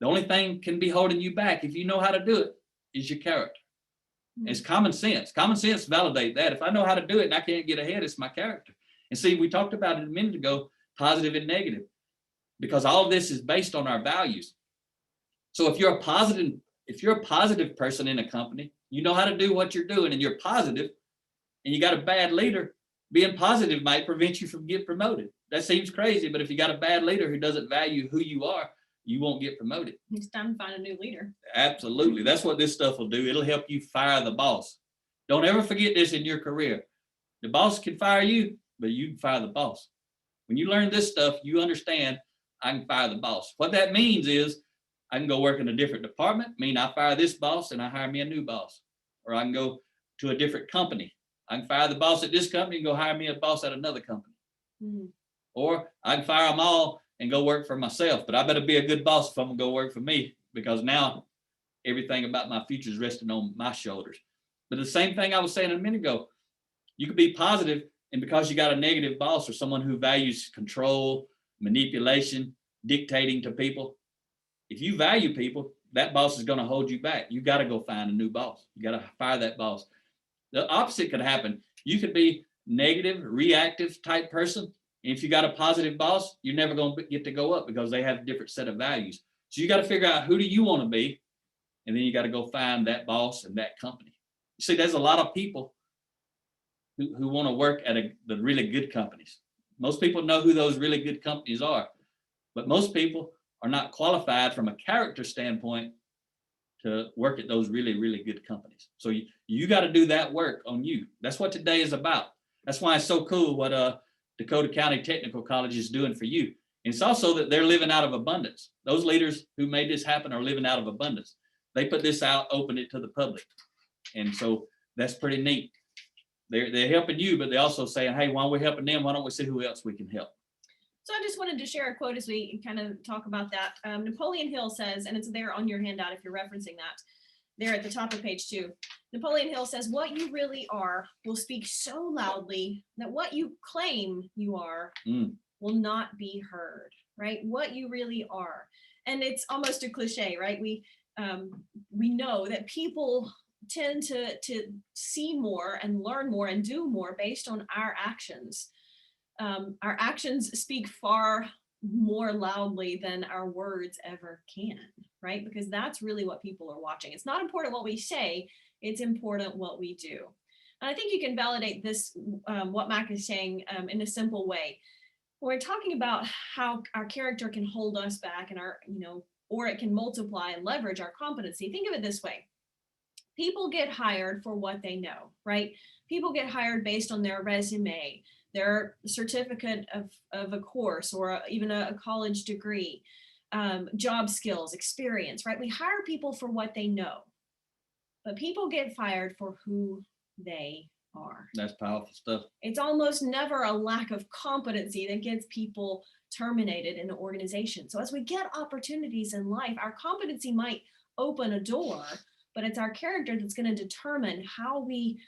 the only thing can be holding you back if you know how to do it is your character. It's common sense. Common sense validate that. If I know how to do it and I can't get ahead, it's my character. And see, we talked about it a minute ago, positive and negative, because all of this is based on our values. So if you're a positive person in a company, you know how to do what you're doing and you're positive, and you got a bad leader, being positive might prevent you from getting promoted. That seems crazy, but if you got a bad leader who doesn't value who you are, you won't get promoted. It's time to find a new leader. Absolutely. That's what this stuff will do. It'll help you fire the boss. Don't ever forget this in your career. The boss can fire you, but you can fire the boss. When you learn this stuff, you understand I can fire the boss. What that means is I can go work in a different department, mean I fire this boss and I hire me a new boss. Or I can go to a different company. I can fire the boss at this company and go hire me a boss at another company. Or I can fire them all and go work for myself. But I better be a good boss if I'm gonna go work for me, because now everything about my future is resting on my shoulders. But the same thing I was saying a minute ago, you could be positive, and because you got a negative boss or someone who values control, manipulation, dictating to people, if you value people, that boss is going to hold you back. You got to go find a new boss. You got to fire that boss. The opposite could happen. You could be negative, reactive type person. And if you got a positive boss, you're never going to get to go up because they have a different set of values. So you got to figure out who do you want to be, and then you got to go find that boss and that company. You see, there's a lot of people who want to work at the really good companies. Most people know who those really good companies are, but most people are not qualified from a character standpoint to work at those really, really good companies. So you got to do that work on you. That's what today is about. That's why it's so cool what Dakota County Technical College is doing for you. And it's also that they're living out of abundance. Those leaders who made this happen are living out of abundance. They put this out, opened it to the public. And so that's pretty neat. They're helping you, but they're also saying, hey, while we're helping them, why don't we see who else we can help? So I just wanted to share a quote as we kind of talk about that. Napoleon Hill says, and it's there on your handout if you're referencing that, there at the top of page 2. Napoleon Hill says, what you really are will speak so loudly that what you claim you are will not be heard, right? What you really are. And it's almost a cliche, right? We know that people tend to see more and learn more and do more based on our actions. Our actions speak far more loudly than our words ever can, right? Because that's really what people are watching. It's not important what we say, it's important what we do. And I think you can validate this, what Mac is saying, in a simple way. When we're talking about how our character can hold us back and our, or it can multiply and leverage our competency. Think of it this way. People get hired for what they know, right? People get hired based on their resume, their certificate of a course, or even a college degree, job skills, experience, right? We hire people for what they know, but people get fired for who they are. That's powerful stuff. It's almost never a lack of competency that gets people terminated in an organization. So as we get opportunities in life, our competency might open a door, but it's our character that's going to determine how we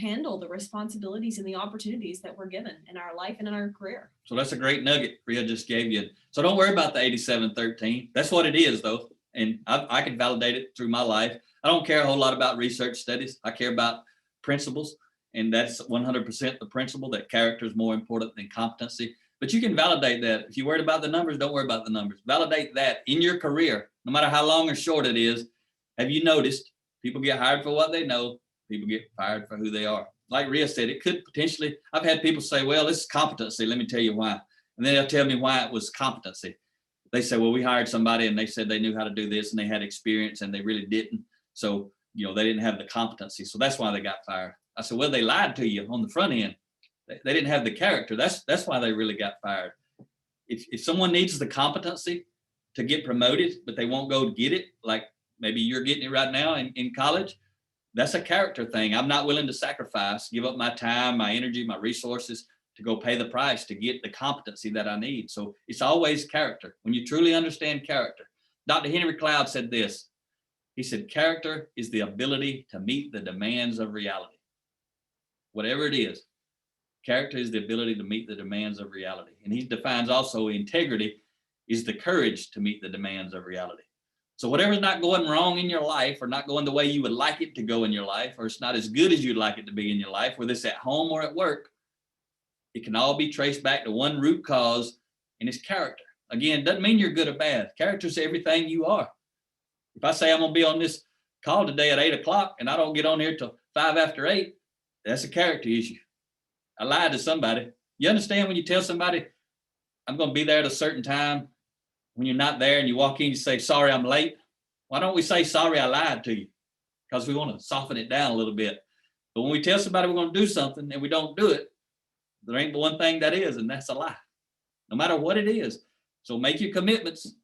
handle the responsibilities and the opportunities that we're given in our life and in our career. So that's a great nugget Rhea just gave you. So don't worry about the 87-13. That's what it is, though. And I can validate it through my life. I don't care a whole lot about research studies. I care about principles. And that's 100% the principle that character is more important than competency. But you can validate that. If you're worried about the numbers, don't worry about the numbers. Validate that in your career, no matter how long or short it is. Have you noticed people get hired for what they know? People get fired for who they are. Like Rhea said, it could potentially, I've had people say, well, this is competency. Let me tell you why. And then they'll tell me why it was competency. They say, well, we hired somebody and they said they knew how to do this and they had experience and they really didn't. So, they didn't have the competency. So that's why they got fired. I said, well, they lied to you on the front end. They didn't have the character. That's why they really got fired. If someone needs the competency to get promoted, but they won't go get it, like maybe you're getting it right now in college, that's a character thing. I'm not willing to sacrifice, give up my time, my energy, my resources to go pay the price to get the competency that I need. So it's always character. When you truly understand character, Dr. Henry Cloud said this. He said, character is the ability to meet the demands of reality. Whatever it is, character is the ability to meet the demands of reality. And he defines also integrity is the courage to meet the demands of reality. So whatever's not going wrong in your life or not going the way you would like it to go in your life, or it's not as good as you'd like it to be in your life, whether it's at home or at work, it can all be traced back to one root cause, and it's character. Again, it doesn't mean you're good or bad. Character is everything you are. If I say I'm going to be on this call today at 8 o'clock and I don't get on here till 5 after 8, that's a character issue. I lied to somebody. You understand when you tell somebody, I'm going to be there at a certain time, when you're not there and you walk in, you say, sorry, I'm late. Why don't we say, sorry, I lied to you? Because we want to soften it down a little bit. But when we tell somebody we're going to do something and we don't do it, there ain't but one thing that is, and that's a lie, no matter what it is. So make your commitments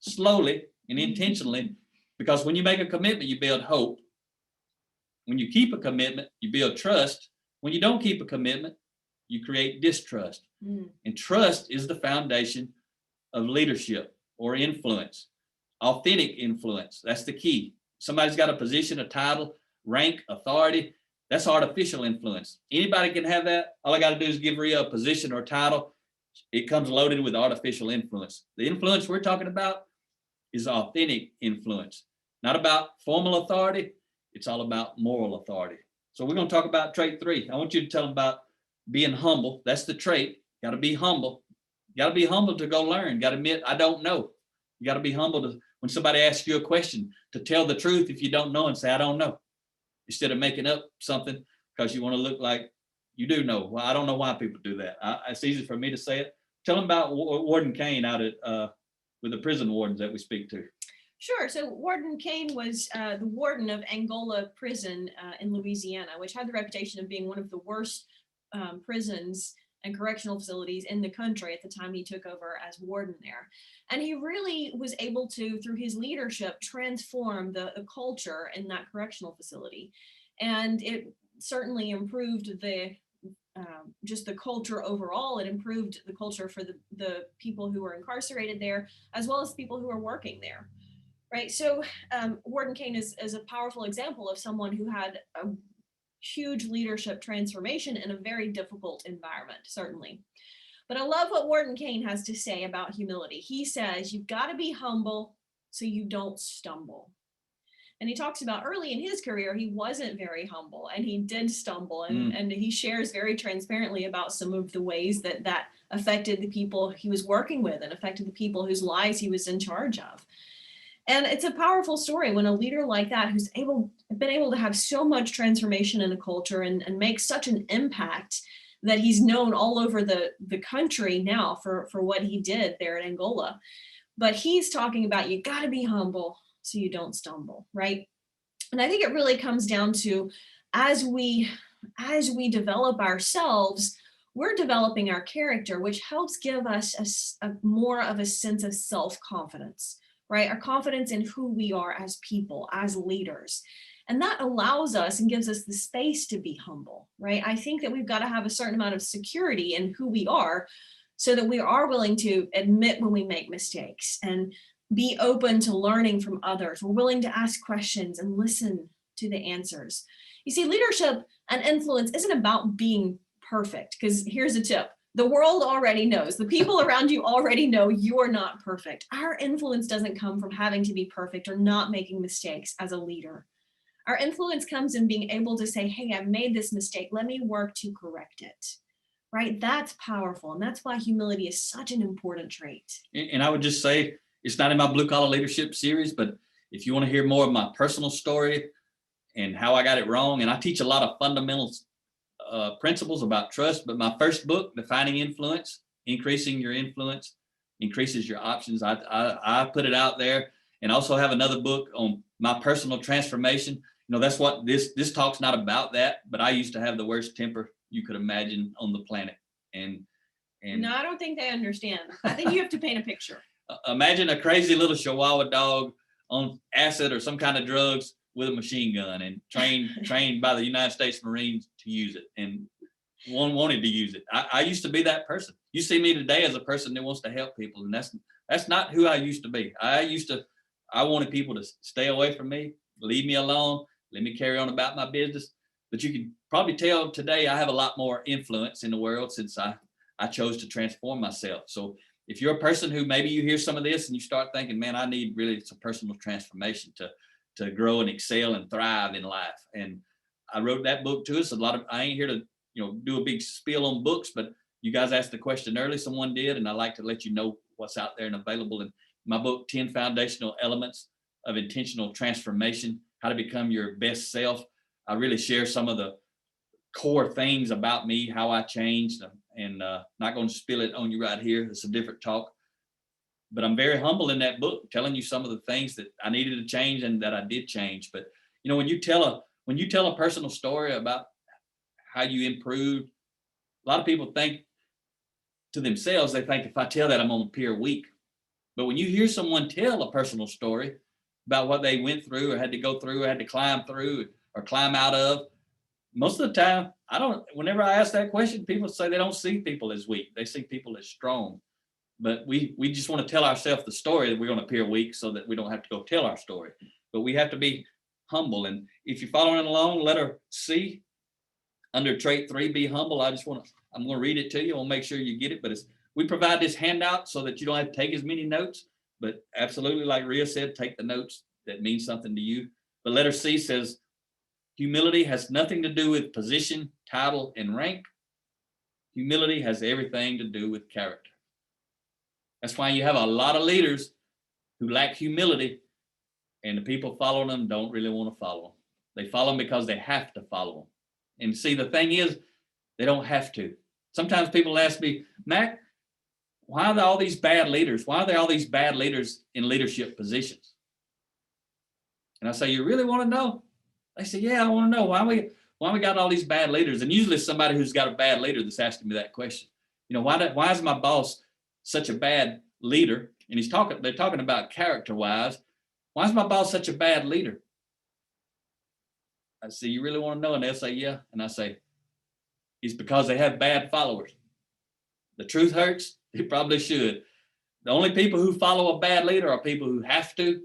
slowly and intentionally, because when you make a commitment, you build hope. When you keep a commitment, you build trust. When you don't keep a commitment, you create distrust. And trust is the foundation of leadership or influence, authentic influence. That's the key. Somebody's got a position, a title, rank, authority. That's artificial influence. Anybody can have that. All I got to do is give Rhea a position or title. It comes loaded with artificial influence. The influence we're talking about is authentic influence, not about formal authority. It's all about moral authority. So we're going to talk about trait 3. I want you to tell them about being humble. That's the trait. Got to be humble. You got to be humble to go learn. You got to admit, I don't know. You got to be humble to, when somebody asks you a question, to tell the truth if you don't know and say, I don't know, instead of making up something because you want to look like you do know. Well, I don't know why people do that. It's easy for me to say it. Tell them about Warden Kane out at with the prison wardens that we speak to. Sure. So Warden Kane was the warden of Angola prison in Louisiana, which had the reputation of being one of the worst prisons and correctional facilities in the country at the time he took over as warden there. And he really was able to, through his leadership, transform the culture in that correctional facility. And it certainly improved the just the culture overall. It improved the culture for the people who were incarcerated there, as well as people who were working there. Right. So Warden Kane is a powerful example of someone who had a huge leadership transformation in a very difficult environment, certainly. But I love what Warden Kane has to say about humility. He says, you've got to be humble so you don't stumble. And he talks about early in his career, he wasn't very humble and he did stumble. And he shares very transparently about some of the ways that affected the people he was working with and affected the people whose lives he was in charge of. And it's a powerful story when a leader like that, who's been able to have so much transformation in a culture and make such an impact, that he's known all over the country now for what he did there in Angola. But he's talking about, you got to be humble so you don't stumble, right? And I think it really comes down to, as we develop ourselves, we're developing our character, which helps give us a more of a sense of self-confidence. Right? Our confidence in who we are as people, as leaders. And that allows us and gives us the space to be humble, right? I think that we've got to have a certain amount of security in who we are so that we are willing to admit when we make mistakes and be open to learning from others. We're willing to ask questions and listen to the answers. You see, leadership and influence isn't about being perfect, because here's a tip. The world already knows, the people around you already know you are not perfect. Our influence doesn't come from having to be perfect or not making mistakes as a leader. Our influence comes in being able to say, hey, I made this mistake. Let me work to correct it, right? That's powerful. And that's why humility is such an important trait. And I would just say, it's not in my blue collar leadership series, but if you want to hear more of my personal story and how I got it wrong, and I teach a lot of fundamentals principles about trust, but my first book, Defining Influence, Increasing Your Influence, Increases Your Options, I put it out there, and also have another book on my personal transformation. You know, that's what this talk's not about that, but I used to have the worst temper you could imagine on the planet. And No, I don't think they understand. I think you have to paint a picture. Imagine a crazy little Chihuahua dog on acid or some kind of drugs with a machine gun and trained by the United States Marines to use it, and one wanted to use it. I used to be that person. You see me today as a person that wants to help people, and that's not who I used to be. I wanted people to stay away from me, leave me alone, let me carry on about my business. But you can probably tell today I have a lot more influence in the world since I chose to transform myself. So if you're a person who maybe you hear some of this and you start thinking, man, I need really some personal transformation to grow and excel and thrive in life. And I wrote that book to us. I ain't here to, do a big spiel on books, but you guys asked the question early, someone did, and I like to let you know what's out there and available. In my book, 10 Foundational Elements of Intentional Transformation, How to Become Your Best Self. I really share some of the core things about me, how I changed, and not going to spill it on you right here. It's a different talk. But I'm very humble in that book, telling you some of the things that I needed to change and that I did change. But when you tell a personal story about how you improved, a lot of people think to themselves, they think if I tell that, I'm going to appear weak. But when you hear someone tell a personal story about what they went through or had to go through or had to climb through or climb out of, most of the time, whenever I ask that question, people say they don't see people as weak. They see people as strong. But we just want to tell ourselves the story that we're going to appear weak so that we don't have to go tell our story. But we have to be humble. And if you're following along, letter C, under trait 3, be humble. I'm going to read it to you. I'll make sure you get it. But we provide this handout so that you don't have to take as many notes. But absolutely, like Rhea said, take the notes that mean something to you. But letter C says, humility has nothing to do with position, title, and rank. Humility has everything to do with character. That's why you have a lot of leaders who lack humility, and the people following them don't really want to follow them. They follow them because they have to follow them. And see, the thing is, they don't have to. Sometimes people ask me, Mac, why are there all these bad leaders? Why are there all these bad leaders in leadership positions? And I say, you really want to know? They say, yeah, I want to know why we got all these bad leaders. And usually it's somebody who's got a bad leader that's asking me that question. You know, why is my boss such a bad leader? And they're talking about character wise. Why is my boss such a bad leader? I say, you really want to know? And they'll say, yeah. And I say, it's because they have bad followers. The truth hurts. It probably should. The only people who follow a bad leader are people who have to.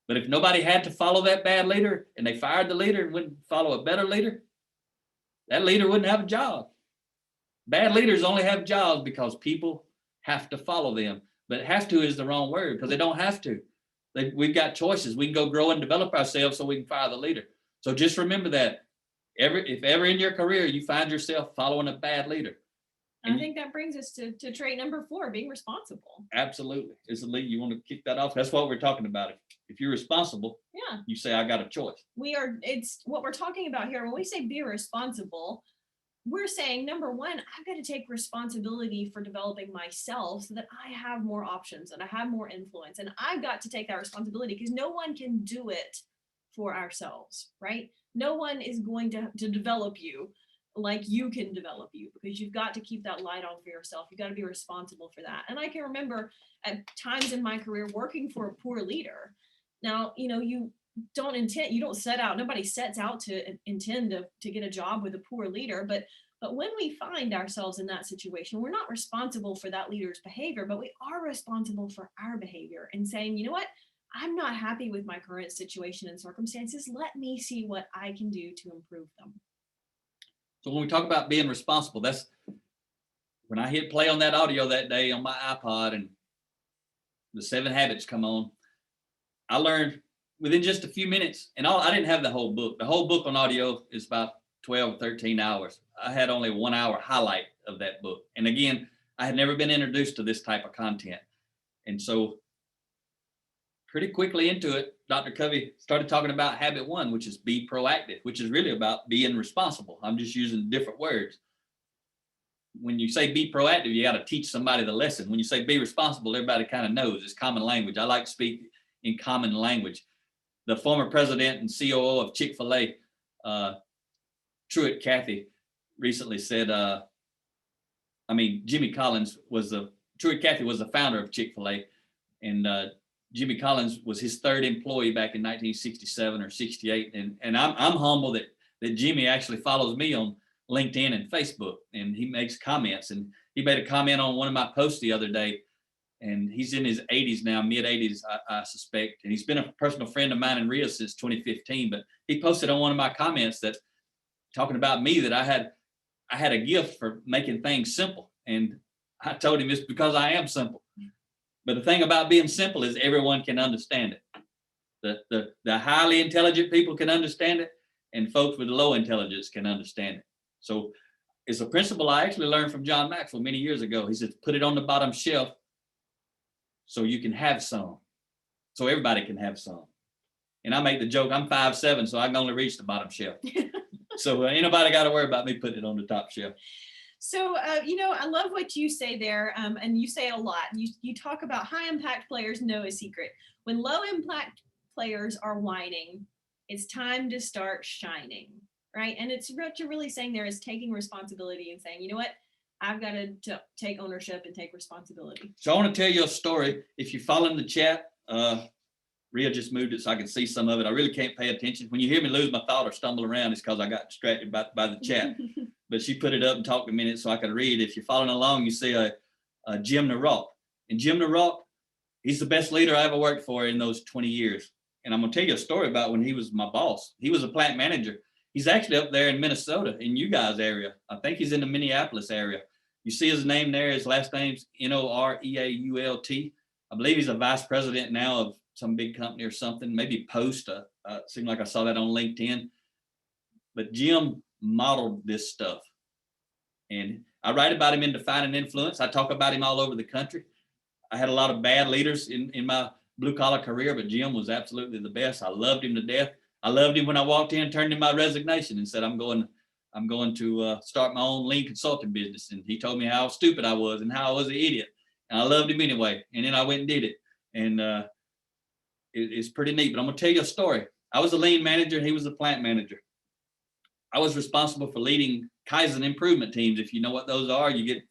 But if nobody had to follow that bad leader and they fired the leader and wouldn't follow a better leader, that leader wouldn't have a job. Bad leaders only have jobs because people have to follow them. But have to is the wrong word, because they don't have to. We've got choices. We can go grow and develop ourselves so we can fire the leader. So just remember that if ever in your career you find yourself following a bad leader. I think that brings us to trait number 4, being responsible. Absolutely. It's a lead. You want to kick that off? That's what we're talking about. If you're responsible, Yeah. you say, I got a choice. It's what we're talking about here. When we say be responsible, we're saying, number 1, I've got to take responsibility for developing myself so that I have more options and I have more influence. And I've got to take that responsibility because no one can do it for ourselves, right? No one is going to develop you like you can develop you, because you've got to keep that light on for yourself. You've got to be responsible for that. And I can remember at times in my career working for a poor leader. Now, you don't set out, nobody sets out to intend to get a job with a poor leader, but when we find ourselves in that situation, we're not responsible for that leader's behavior, but we are responsible for our behavior and saying, you know what, I'm not happy with my current situation and circumstances. Let me see what I can do to improve them. So when we talk about being responsible, that's when I hit play on that audio that day on my iPod and the 7 habits come on, I learned within just a few minutes, and I didn't have the whole book. The whole book on audio is about 12, 13 hours. I had only 1 hour highlight of that book. And again, I had never been introduced to this type of content. And so pretty quickly into it, Dr. Covey started talking about habit 1, which is be proactive, which is really about being responsible. I'm just using different words. When you say be proactive, you got to teach somebody the lesson. When you say be responsible, everybody kind of knows. It's common language. I like to speak in common language. The former president and COO of Chick-fil-A, Truett Cathy, recently said, Jimmy Collins Truett Cathy was the founder of Chick-fil-A, and Jimmy Collins was his 3rd employee back in 1967 or 68. And I'm humble that Jimmy actually follows me on LinkedIn and Facebook, and he makes comments. And he made a comment on one of my posts the other day, and he's in his 80s now, mid 80s, I suspect. And he's been a personal friend of mine in Rio since 2015, but he posted on one of my comments that talking about me, that I had a gift for making things simple. And I told him it's because I am simple. But the thing about being simple is everyone can understand it. The highly intelligent people can understand it, and folks with low intelligence can understand it. So it's a principle I actually learned from John Maxwell many years ago. He said, put it on the bottom shelf so you can have some. So everybody can have some. And I make the joke, I'm 5'7", so I can only reach the bottom shelf. So ain't nobody got to worry about me putting it on the top shelf. So, I love what you say there, and you say it a lot. You talk about high impact players know a secret. When low impact players are whining, it's time to start shining, right? And it's what you're really saying there is taking responsibility and saying, you know what, I've got to take ownership and take responsibility. So I want to tell you a story. If you follow in the chat, Rhea just moved it so I can see some of it. I really can't pay attention. When you hear me lose my thought or stumble around, it's because I got distracted by the chat. But she put it up and talked a minute so I could read. If you're following along, you see a Jim Narock. And Jim Narock, he's the best leader I ever worked for in those 20 years. And I'm going to tell you a story about when he was my boss. He was a plant manager. He's actually up there in Minnesota, in you guys' area. I think he's in the Minneapolis area. You see his name there. His last name's Noreault. I believe he's a vice president now of some big company or something, maybe Post. Seemed like I saw that on LinkedIn. But Jim modeled this stuff. And I write about him in Defining Influence. I talk about him all over the country. I had a lot of bad leaders in my blue collar career, but Jim was absolutely the best. I loved him to death. I loved him when I walked in, turned in my resignation and said, I'm going to start my own lean consulting business. And he told me how stupid I was and how I was an idiot. And I loved him anyway. And then I went and did it. And it's pretty neat, but I'm gonna tell you a story. I was a lean manager and he was a plant manager. I was responsible for leading Kaizen improvement teams. If you know what those are, you get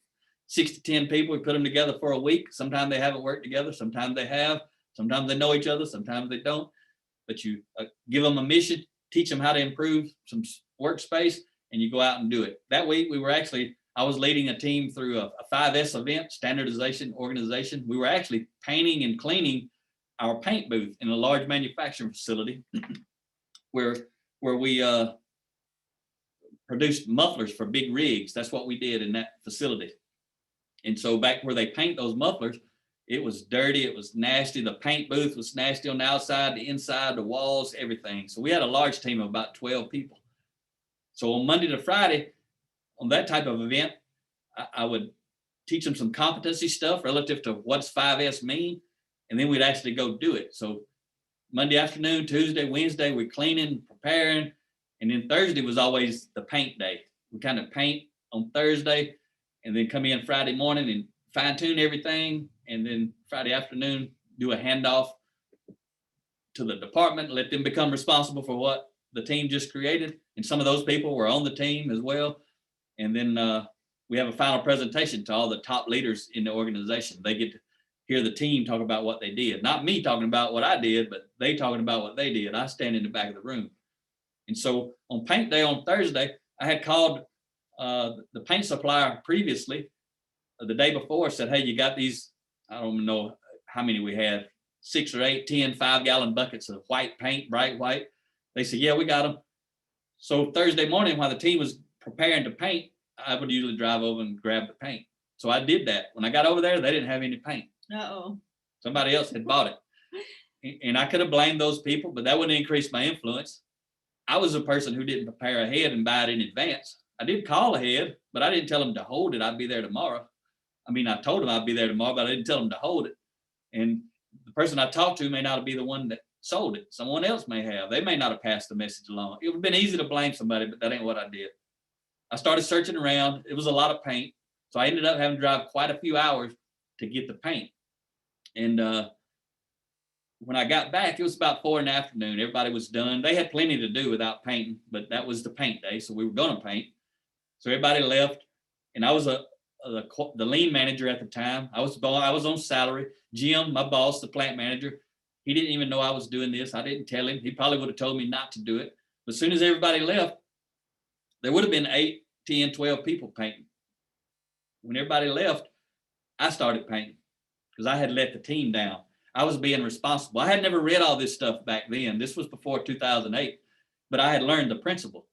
6 to 10 people, we put them together for a week. Sometimes they haven't worked together, sometimes they have, sometimes they know each other, sometimes they don't. But you give them a mission, teach them how to improve some workspace, and you go out and do it. That week I was leading a team through a 5S event, standardization organization. We were actually painting and cleaning our paint booth in a large manufacturing facility where we produced mufflers for big rigs. That's what we did in that facility. And so back where they paint those mufflers, it was dirty, it was nasty. The paint booth was nasty on the outside, the inside, the walls, everything. So we had a large team of about 12 people. So on Monday to Friday, on that type of event, I would teach them some competency stuff relative to what's 5S mean, and then we'd actually go do it. So Monday afternoon, Tuesday, Wednesday, we're cleaning, preparing, and then Thursday was always the paint day. We kind of paint on Thursday and then come in Friday morning and fine tune everything. And then Friday afternoon, do a handoff to the department, let them become responsible for what the team just created. And some of those people were on the team as well. And then we have a final presentation to all the top leaders in the organization. They get to hear the team talk about what they did. Not me talking about what I did, but they talking about what they did. I stand in the back of the room. And so on paint day on Thursday, I had called the paint supplier previously, the day before, said, hey, you got these, I don't know how many we had, 6 or 8, 10, 5-gallon buckets of white paint, bright white. They said, yeah, we got them. So Thursday morning, while the team was preparing to paint, I would usually drive over and grab the paint. So I did that. When I got over there, they didn't have any paint. Uh-oh. Somebody else had bought it. And I could have blamed those people, but that wouldn't increase my influence. I was a person who didn't prepare ahead and buy it in advance. I did call ahead, but I didn't tell them to hold it. I'd be there tomorrow. I mean, I told them I'd be there tomorrow, but I didn't tell them to hold it. And the person I talked to may not be the one that sold it. Someone else may have. They may not have passed the message along. It would have been easy to blame somebody, but that ain't what I did. I started searching around. It was a lot of paint. So I ended up having to drive quite a few hours to get the paint. And when I got back, it was about 4 in the afternoon. Everybody was done. They had plenty to do without painting, but that was the paint day. So we were going to paint. So everybody left. And I was the lean manager at the time. I was on salary. Jim, my boss, the plant manager, he didn't even know I was doing this. I didn't tell him. He probably would have told me not to do it. But as soon as everybody left, there would have been 8, 10, 12 people painting. When everybody left, I started painting because I had let the team down. I was being responsible. I had never read all this stuff back then. This was before 2008, but I had learned the principle.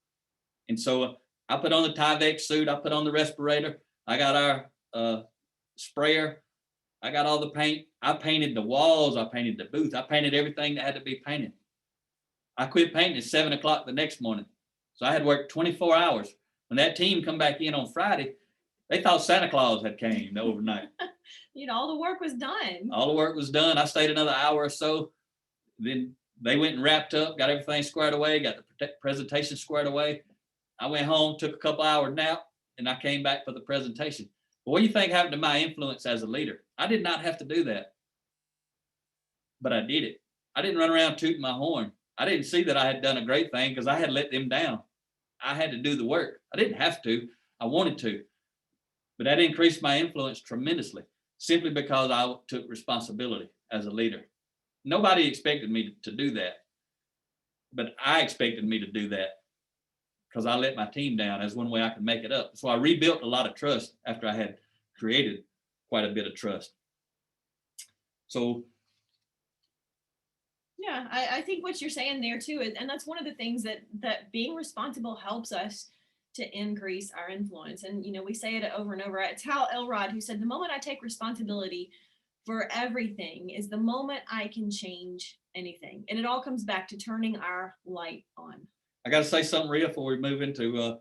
And so I put on the Tyvek suit. I put on the respirator. I got our sprayer. I got all the paint. I painted the walls. I painted the booth. I painted everything that had to be painted. I quit painting at 7 o'clock the next morning. So I had worked 24 hours. When that team come back in on Friday, they thought Santa Claus had came overnight. All the work was done. All the work was done. I stayed another hour or so. Then they went and wrapped up, got everything squared away, got the presentation squared away. I went home, took a couple hour nap, and I came back for the presentation. But what do you think happened to my influence as a leader? I did not have to do that, but I did it. I didn't run around tooting my horn. I didn't see that I had done a great thing because I had let them down. I had to do the work. I didn't have to. I wanted to. But that increased my influence tremendously, simply because I took responsibility as a leader. Nobody expected me to do that, but I expected me to do that because I let my team down as one way I could make it up. So I rebuilt a lot of trust after I had created quite a bit of trust. So yeah, I think what you're saying there too, and that's one of the things that being responsible helps us to increase our influence. And, we say it over and over. It's Hal Elrod who said, the moment I take responsibility for everything is the moment I can change anything. And it all comes back to turning our light on. I got to say something real before we move into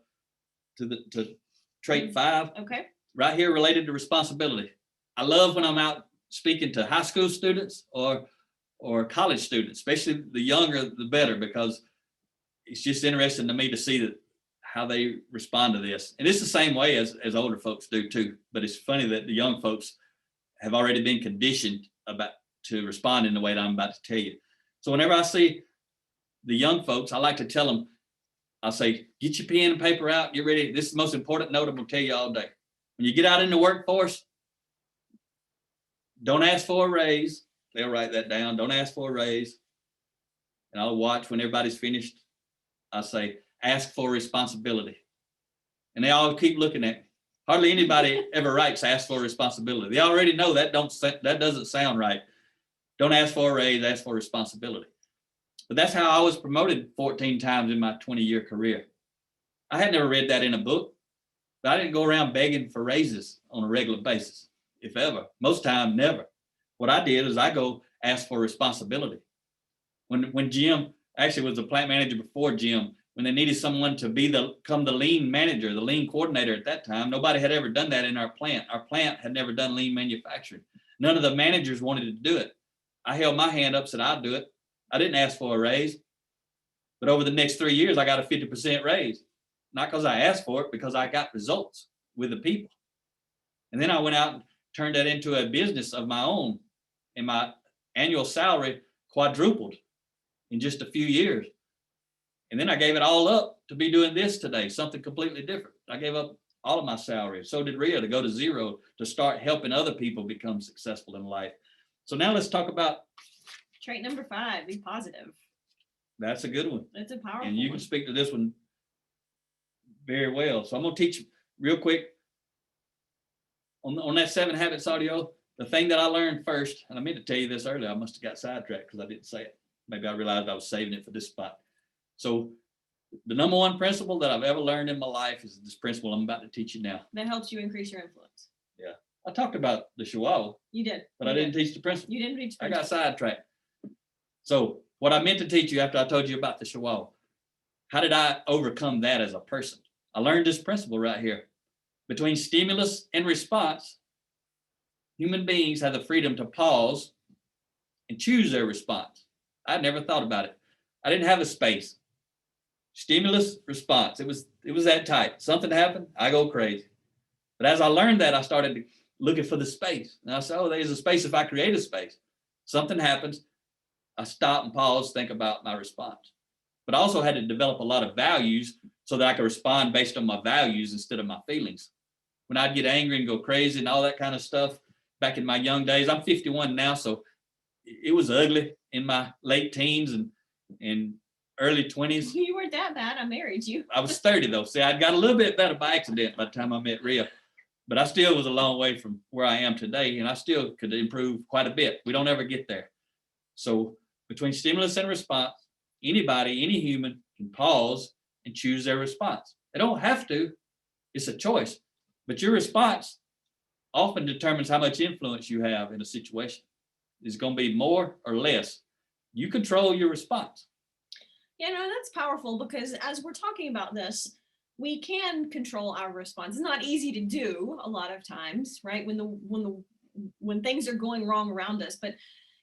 to trait 5. Okay. Right here related to responsibility. I love when I'm out speaking to high school students or college students, especially the younger, the better, because it's just interesting to me to see how they respond to this. And it's the same way as older folks do too. But it's funny that the young folks have already been conditioned to respond in the way that I'm about to tell you. So whenever I see the young folks, I like to tell them, I say, get your pen and paper out, get ready. This is the most important note I'm gonna tell you all day. When you get out in the workforce, don't ask for a raise. They'll write that down. Don't ask for a raise. And I'll watch when everybody's finished. I say, ask for responsibility. And they all keep looking at me. Hardly anybody ever writes ask for responsibility. They already know that doesn't sound right. Don't ask for a raise, ask for responsibility. But that's how I was promoted 14 times in my 20-year career. I had never read that in a book, but I didn't go around begging for raises on a regular basis, if ever. Most time, never. What I did is I go ask for responsibility. When Jim actually was the plant manager before Jim, when they needed someone to become the lean manager, the lean coordinator at that time, nobody had ever done that in our plant. Our plant had never done lean manufacturing. None of the managers wanted to do it. I held my hand up, said I'll do it. I didn't ask for a raise, but over the next 3 years, I got a 50% raise. Not because I asked for it, because I got results with the people. And then I went out and turned that into a business of my own, and my annual salary quadrupled in just a few years. And then I gave it all up to be doing this today, something completely different. I gave up all of my salary. So did Rhea, to go to zero, to start helping other people become successful in life. So now let's talk about Trait number 5, be positive. That's a good one. That's a powerful And you one. can speak to this one very well. So I'm going to teach you real quick on that 7 Habits audio. The thing that I learned first, and I meant to tell you this earlier, I must have got sidetracked because I didn't say it. Maybe I realized I was saving it for this spot. So the number one principle that I've ever learned in my life is this principle I'm about to teach you now. That helps you increase your influence. Yeah. I talked about the Chihuahua, You did. but I didn't teach the principle. You didn't reach. I got sidetracked. So what I meant to teach you after I told you about the Chihuahua, how did I overcome that as a person? I learned this principle right here. Between stimulus and response, human beings have the freedom to pause and choose their response. I'd never thought about it. I didn't have a space. Stimulus, response. It was that tight. Something happened, I go crazy. But as I learned that, I started looking for the space. And I said, oh, there's a space if I create a space. Something happens, I stop and pause, think about my response. But I also had to develop a lot of values so that I could respond based on my values instead of my feelings. When I'd get angry and go crazy and all that kind of stuff, back in my young days, I'm 51 now, so it was ugly in my late teens and early 20s. You weren't that bad. I married you. I was 30 though. See, I'd got a little bit better by accident by the time I met Rhea, but I still was a long way from where I am today, and I still could improve quite a bit. We don't ever get there. So between stimulus and response, anybody, any human can pause and choose their response. They don't have to. It's a choice. But your response often determines how much influence you have in a situation. Is it going to be more or less? You control your response. Yeah, no, that's powerful, because as we're talking about this, we can control our response. It's not easy to do a lot of times, right? When things are going wrong around us. But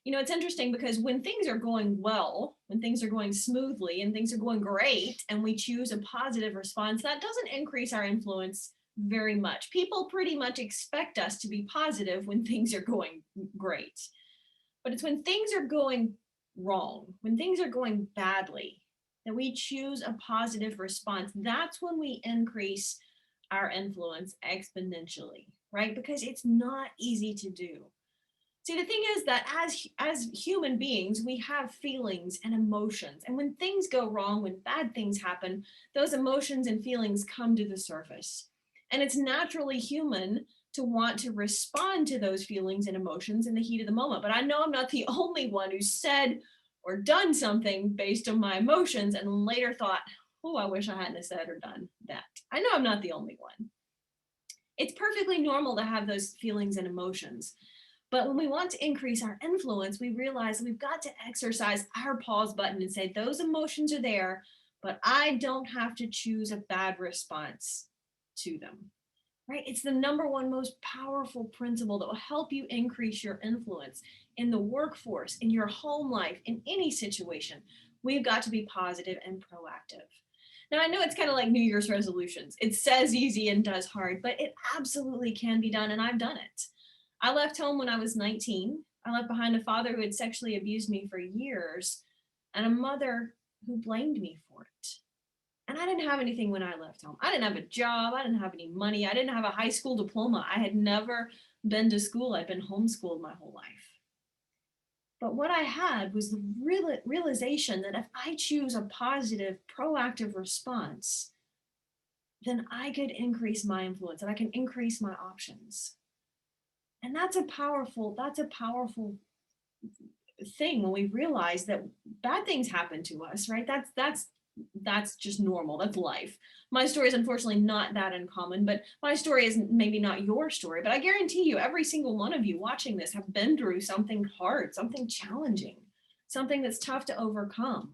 you know, it's interesting because when things are going well, when things are going smoothly and things are going great, and we choose a positive response, that doesn't increase our influence very much. People pretty much expect us to be positive when things are going great. But it's when things are going wrong, when things are going badly, that we choose a positive response. That's when we increase our influence exponentially, right? Because it's not easy to do. See, the thing is that as human beings, we have feelings and emotions. And when things go wrong, when bad things happen, those emotions and feelings come to the surface. And it's naturally human to want to respond to those feelings and emotions in the heat of the moment. But I know I'm not the only one who said or done something based on my emotions and later thought, oh, I wish I hadn't said or done that. I know I'm not the only one. It's perfectly normal to have those feelings and emotions. But when we want to increase our influence, we realize we've got to exercise our pause button and say, those emotions are there, but I don't have to choose a bad response to them, right? It's the number one most powerful principle that will help you increase your influence in the workforce, in your home life, in any situation. We've got to be positive and proactive. Now, I know it's kind of like New Year's resolutions. It says easy and does hard, but it absolutely can be done, and I've done it. I left home when I was 19. I left behind a father who had sexually abused me for years, and a mother who blamed me for it. And I didn't have anything when I left home. I didn't have a job. I didn't have any money. I didn't have a high school diploma. I had never been to school. I'd been homeschooled my whole life. But what I had was the realization that if I choose a positive, proactive response, then I could increase my influence and I can increase my options. And that's a powerful thing when we realize that bad things happen to us, right? That's just normal. That's life. My story is unfortunately not that uncommon, but my story is maybe not your story, but I guarantee you every single one of you watching this have been through something hard, something challenging, something that's tough to overcome.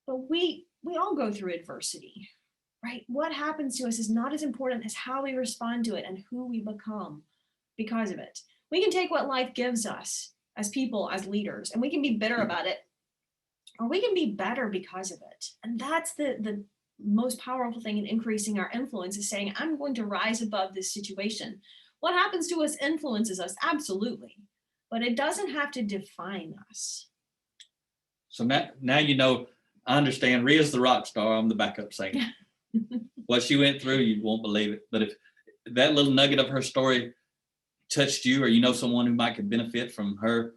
But we all go through adversity, right? What happens to us is not as important as how we respond to it and who we become because of it. We can take what life gives us as people, as leaders, and we can be bitter about it, or we can be better because of it. And that's the most powerful thing in increasing our influence, is saying, I'm going to rise above this situation. What happens to us influences us, absolutely, but it doesn't have to define us. So now you know, I understand Rhea's the rock star, I'm the backup singer. What she went through, you won't believe it. But if that little nugget of her story touched you, or you know someone who might could benefit from her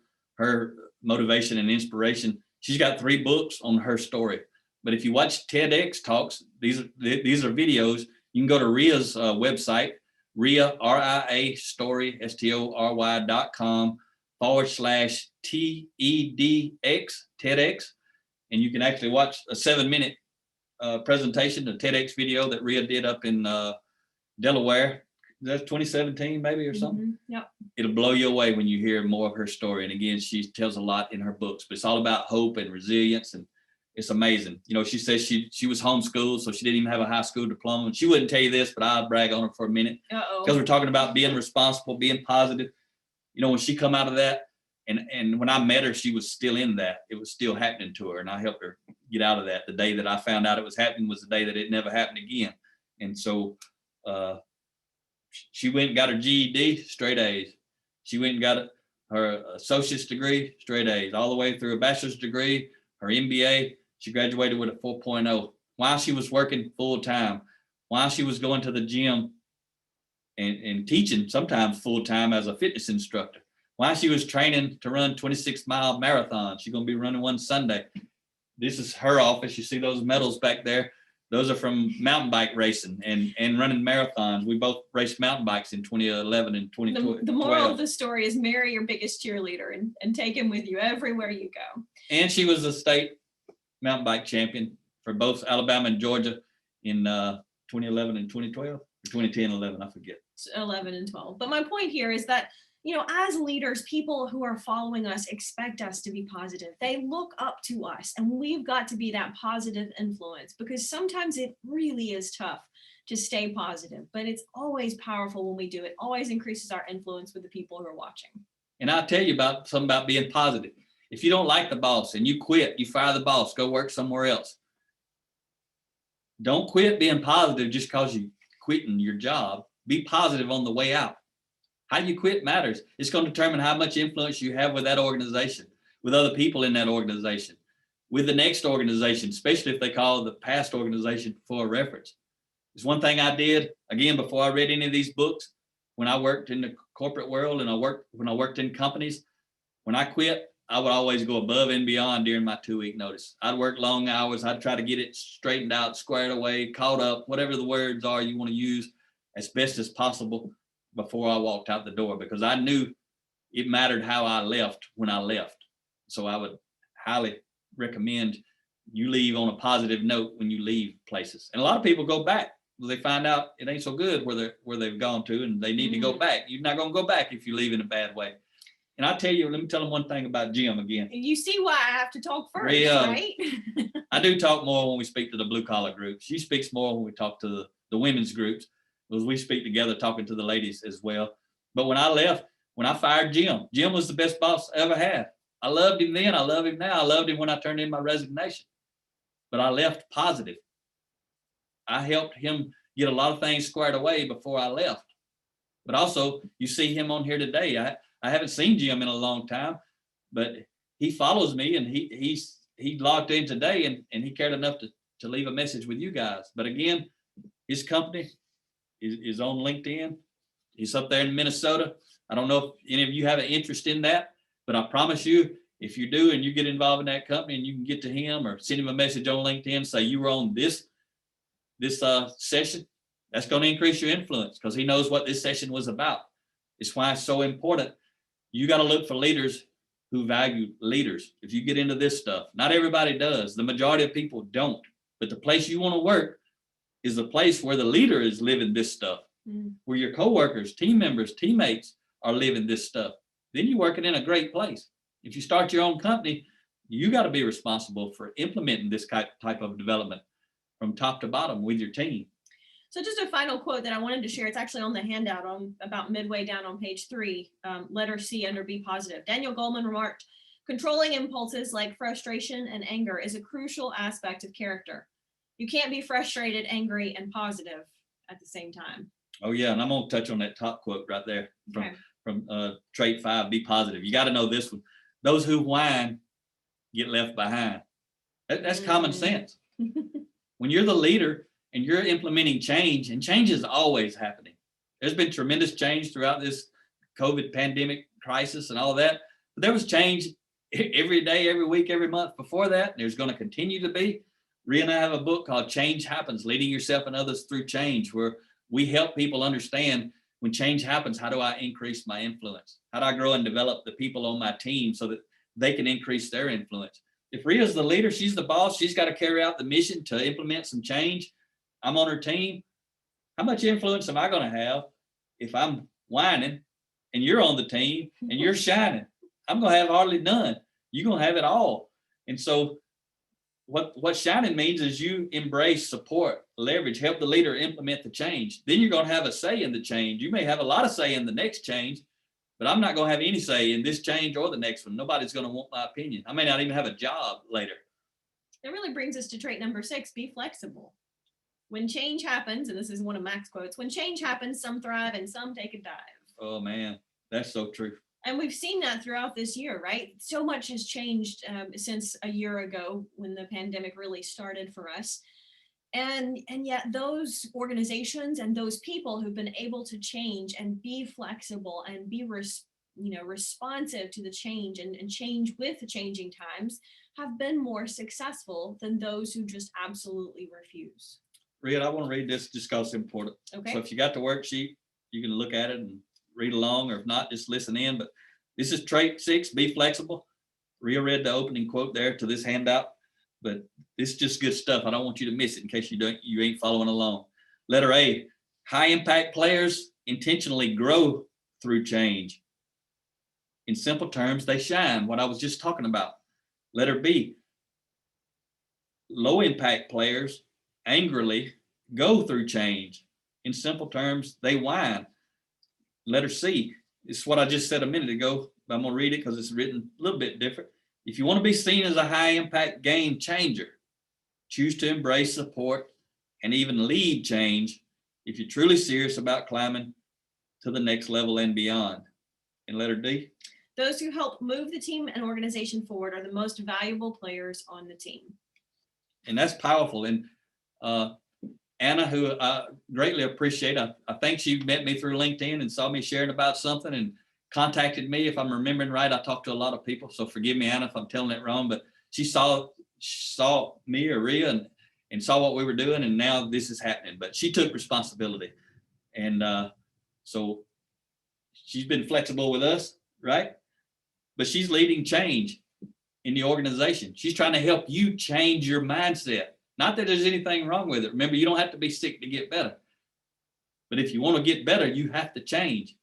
motivation and inspiration, she's got 3 books on her story. But if you watch TEDx talks, these are videos. You can go to Rhea's website, Rhea, RIA story, STORY.com/TEDx, TEDx. And you can actually watch a 7-minute presentation, a TEDx video that Rhea did up in Delaware. That's 2017 maybe or something. Mm-hmm. Yep. It'll blow you away when you hear more of her story. And again, she tells a lot in her books, but it's all about hope and resilience, and it's amazing. You know, she says she was homeschooled, so she didn't even have a high school diploma. And she wouldn't tell you this, but I'll brag on her for a minute. Because we're talking about being responsible, being positive. You know, when she come out of that, and when I met her, she was still in that. It was still happening to her, and I helped her get out of that. The day that I found out it was happening was the day that it never happened again. And so she went and got her GED, straight A's. She went and got her associate's degree, straight A's, all the way through a bachelor's degree, her MBA. She graduated with a 4.0 while she was working full time, while she was going to the gym and teaching sometimes full time as a fitness instructor, while she was training to run 26-mile marathons. She's going to be running one Sunday. This is her office. You see those medals back there. Those are from mountain bike racing and running marathons. We both raced mountain bikes in 2011 and 2012. The moral of the story is marry your biggest cheerleader and take him with you everywhere you go. And she was a state mountain bike champion for both Alabama and Georgia in 2011 and 2012, or 2010, 11, I forget. 11 and 12. But my point here is that, you know, as leaders, people who are following us expect us to be positive. They look up to us, and we've got to be that positive influence, because sometimes it really is tough to stay positive, but it's always powerful when we do it. Always increases our influence with the people who are watching. And I'll tell you something about being positive. If you don't like the boss and you quit, you fire the boss, go work somewhere else. Don't quit being positive just because you're quitting your job. Be positive on the way out. How you quit matters. It's going to determine how much influence you have with that organization, with other people in that organization, with the next organization, especially if they call the past organization for a reference. It's one thing I did, again, before I read any of these books, when I worked in the corporate world and when I worked in companies, when I quit, I would always go above and beyond during my 2-week notice. I'd work long hours. I'd try to get it straightened out, squared away, caught up, whatever the words are you want to use, as best as possible before I walked out the door, because I knew it mattered how I left when I left. So I would highly recommend you leave on a positive note when you leave places. And a lot of people go back. They find out it ain't so good where they've gone to, and they need to go back. You're not going to go back if you leave in a bad way. And I tell you, let me tell them one thing about Jim again. You see why I have to talk first, right? I do talk more when we speak to the blue collar groups. She speaks more when we talk to the women's groups, because we speak together talking to the ladies as well. But when I left, when I fired Jim was the best boss I ever had. I loved him then. I love him now. I loved him when I turned in my resignation. But I left positive. I helped him get a lot of things squared away before I left. But also, you see him on here today. I haven't seen Jim in a long time, but he follows me, and he he logged in today and he cared enough to leave a message with you guys. But again, his company is on LinkedIn. He's up there in Minnesota. I don't know if any of you have an interest in that, but I promise you, if you do and you get involved in that company and you can get to him or send him a message on LinkedIn, say you were on this session, that's going to increase your influence because he knows what this session was about. It's why it's so important. You got to look for leaders who value leaders. If you get into this stuff, not everybody does. The majority of people don't. But the place you want to work is the place where the leader is living this stuff, where your coworkers, team members, teammates are living this stuff. Then you're working in a great place. If you start your own company, you got to be responsible for implementing this type of development from top to bottom with your team. So just a final quote that I wanted to share. It's actually on the handout on about midway down on page 3, letter C under be positive. Daniel Goleman remarked, controlling impulses like frustration and anger is a crucial aspect of character. You can't be frustrated, angry, and positive at the same time. Oh yeah, and I'm gonna touch on that top quote right there from trait 5, be positive. You got to know this one. Those who whine get left behind. That's common sense. When you're the leader and you're implementing change, and change is always happening. There's been tremendous change throughout this COVID pandemic crisis and all that. But there was change every day, every week, every month before that. There's going to continue to be. Rhea and I have a book called Change Happens, Leading Yourself and Others Through Change, where we help people understand when change happens, how do I increase my influence? How do I grow and develop the people on my team so that they can increase their influence? If Rhea's the leader, she's the boss, she's got to carry out the mission to implement some change. I'm on her team. How much influence am I going to have if I'm whining and you're on the team and you're shining? I'm going to have hardly none. You're going to have it all. And so what shining means is you embrace, support, leverage, help the leader implement the change. Then you're going to have a say in the change. You may have a lot of say in the next change, but I'm not going to have any say in this change or the next one. Nobody's going to want my opinion. I may not even have a job later. That really brings us to trait number 6, be flexible. When change happens, and this is one of Mac's quotes, when change happens, some thrive and some take a dive. Oh man, that's so true. And we've seen that throughout this year, right? So much has changed since a year ago when the pandemic really started for us. And yet those organizations and those people who've been able to change and be flexible and be responsive to the change and change with the changing times have been more successful than those who just absolutely refuse. Rhea, I want to read this just because it's important. Okay. So if you got the worksheet, you can look at it and read along, or if not, just listen in. But this is trait 6, be flexible. Rhea read the opening quote there to this handout, but this is just good stuff. I don't want you to miss it in case you ain't following along. Letter A, high impact players intentionally grow through change. In simple terms, they shine, what I was just talking about. Letter B, low impact players angrily go through change. In simple terms, they whine. Letter C, it's what I just said a minute ago, but I'm going to read it because it's written a little bit different. If you want to be seen as a high impact game changer, choose to embrace, support, and even lead change if you're truly serious about climbing to the next level and beyond. And letter D, those who help move the team and organization forward are the most valuable players on the team. And that's powerful. And Anna, who I greatly appreciate, I think she met me through LinkedIn and saw me sharing about something and contacted me. If I'm remembering right, I talked to a lot of people, so forgive me, Anna, if I'm telling it wrong, but she saw me or Rhea and saw what we were doing, and now this is happening. But she took responsibility. And so she's been flexible with us, right? But she's leading change in the organization. She's trying to help you change your mindset. Not that there's anything wrong with it. Remember, you don't have to be sick to get better. But if you want to get better, you have to change.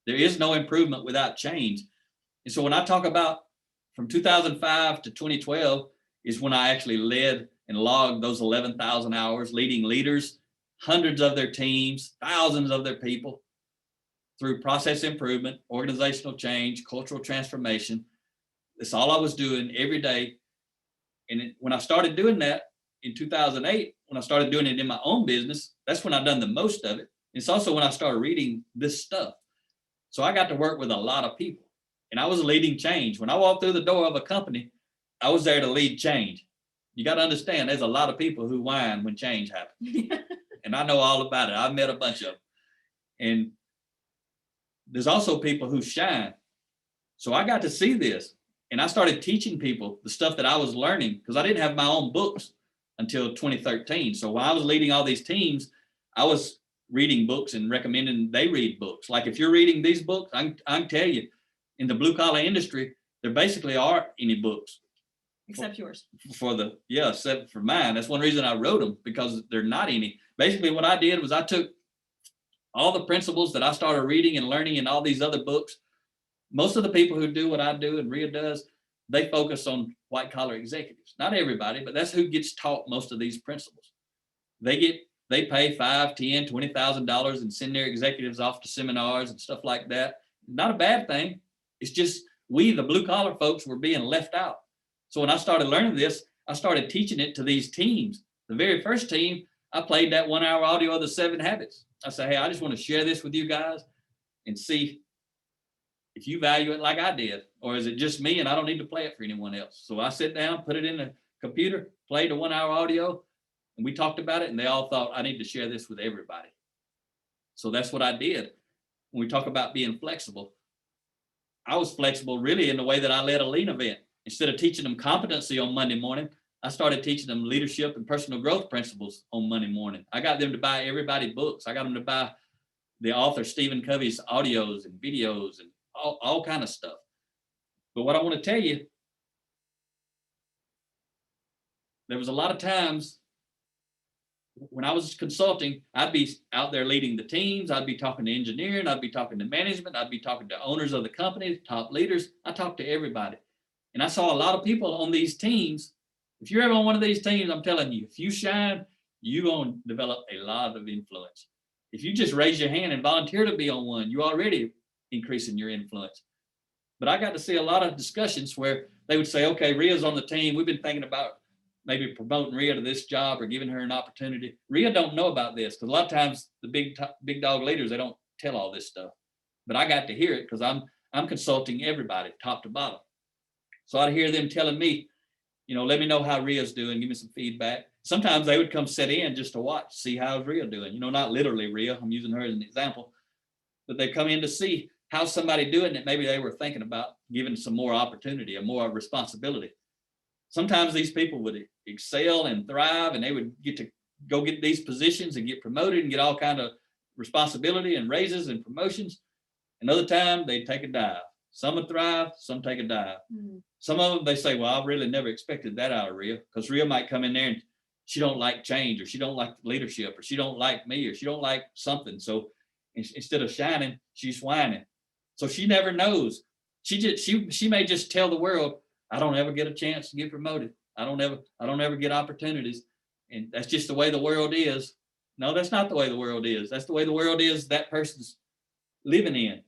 There is no improvement without change. And so when I talk about from 2005 to 2012 is when I actually led and logged those 11,000 hours, leading leaders, hundreds of their teams, thousands of their people through process improvement, organizational change, cultural transformation. That's all I was doing every day. And when I started doing that in 2008, when I started doing it in my own business, that's when I've done the most of it. It's also when I started reading this stuff. So I got to work with a lot of people, and I was leading change. When I walked through the door of a company, I was there to lead change. You got to understand, there's a lot of people who whine when change happens. And I know all about it. I've met a bunch of them. And there's also people who shine. So I got to see this. And I started teaching people the stuff that I was learning, because I didn't have my own books until 2013. So while I was leading all these teams, I was reading books and recommending they read books. Like if you're reading these books, I can tell you, in the blue collar industry, there basically aren't any books. Except yours. Except for mine. That's one reason I wrote them, because there are not any. Basically what I did was I took all the principles that I started reading and learning in all these other books. Most of the people who do what I do and Rhea does, they focus on white collar executives. Not everybody, but that's who gets taught most of these principles. They pay $5,000, $10,000, $20,000 and send their executives off to seminars and stuff like that. Not a bad thing. It's just we, the blue collar folks, were being left out. So when I started learning this, I started teaching it to these teams. The very first team, I played that 1 hour audio of the 7 habits. I said, hey, I just want to share this with you guys and see if you value it like I did, or is it just me and I don't need to play it for anyone else? So I sat down, put it in the computer, played the 1 hour audio, and we talked about it, and they all thought I need to share this with everybody. So that's what I did. When we talk about being flexible, I was flexible really in the way that I led a lean event. Instead of teaching them competency on Monday morning, I started teaching them leadership and personal growth principles on Monday morning. I got them to buy everybody books. I got them to buy the author Stephen Covey's audios and videos and all kind of stuff. But what I want to tell you, there was a lot of times when I was consulting, I'd be out there leading the teams. I'd be talking to engineering. I'd be talking to management. I'd be talking to owners of the company, top leaders. I talked to everybody. And I saw a lot of people on these teams. If you're ever on one of these teams, I'm telling you, if you shine, you're going to develop a lot of influence. If you just raise your hand and volunteer to be on one, you're already increasing your influence. But I got to see a lot of discussions where they would say, okay, Rhea's on the team. We've been thinking about maybe promoting Rhea to this job or giving her an opportunity. Rhea don't know about this, because a lot of times the big dog leaders, they don't tell all this stuff. But I got to hear it because I'm consulting everybody top to bottom. So I'd hear them telling me, let me know how Rhea's doing, give me some feedback. Sometimes they would come sit in just to watch, see how's Rhea doing. Not literally Rhea, I'm using her as an example, but they come in to see how's somebody doing that maybe they were thinking about giving some more opportunity or more responsibility. Sometimes these people would excel and thrive, and they would get to go get these positions and get promoted and get all kind of responsibility and raises and promotions. Another time they'd take a dive. Some would thrive, some take a dive. Mm-hmm. Some of them, they say, well, I really never expected that out of Rhea, because Rhea might come in there and she don't like change, or she don't like leadership, or she don't like me, or she don't like something. So instead of shining, she's whining. So she never knows. She may just tell the world, I don't ever get a chance to get promoted. I don't ever get opportunities. And that's just the way the world is. No, that's not the way the world is. That's the way the world is that person's living in.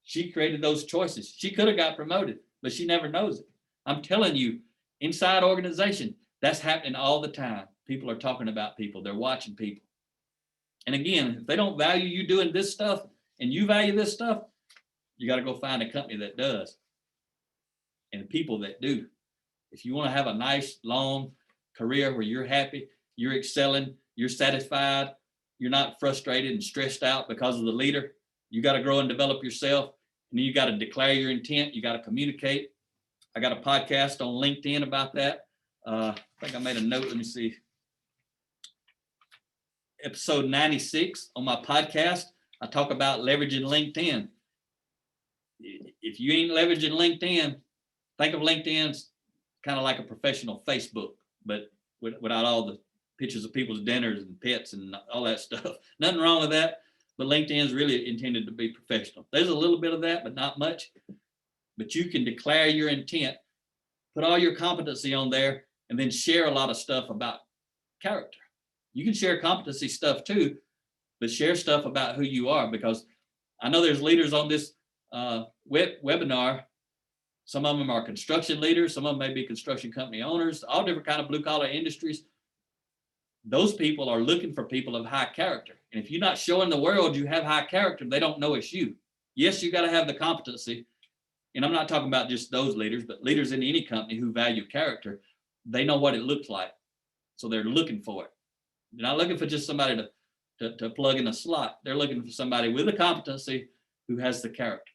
She created those choices. She could have got promoted, but she never knows it. I'm telling you, inside organization, that's happening all the time. People are talking about people. They're watching people. And again, if they don't value you doing this stuff and you value this stuff, you got to go find a company that does. And people that do. If you want to have a nice, long career where you're happy, you're excelling, you're satisfied, you're not frustrated and stressed out because of the leader, you got to grow and develop yourself. And then you got to declare your intent. You got to communicate. I got a podcast on LinkedIn about that. I think I made a note. Let me see. Episode 96 on my podcast, I talk about leveraging LinkedIn. If you ain't leveraging LinkedIn, think of LinkedIn as kind of like a professional Facebook, but without all the pictures of people's dinners and pets and all that stuff. Nothing wrong with that, but LinkedIn is really intended to be professional. There's a little bit of that, but not much. But you can declare your intent, put all your competency on there, and then share a lot of stuff about character. You can share competency stuff too, but share stuff about who you are, because I know there's leaders on this webinar. Some of them are construction leaders. Some of them may be construction company owners, all different kind of blue collar industries. Those people are looking for people of high character. And if you're not showing the world you have high character, they don't know it's you. Yes, you got to have the competency, And I'm not talking about just those leaders, but leaders in any company who value character, they know what it looks like. So they're looking for it. They're not looking for just somebody to plug in a slot. They're looking for somebody with a competency who has the character.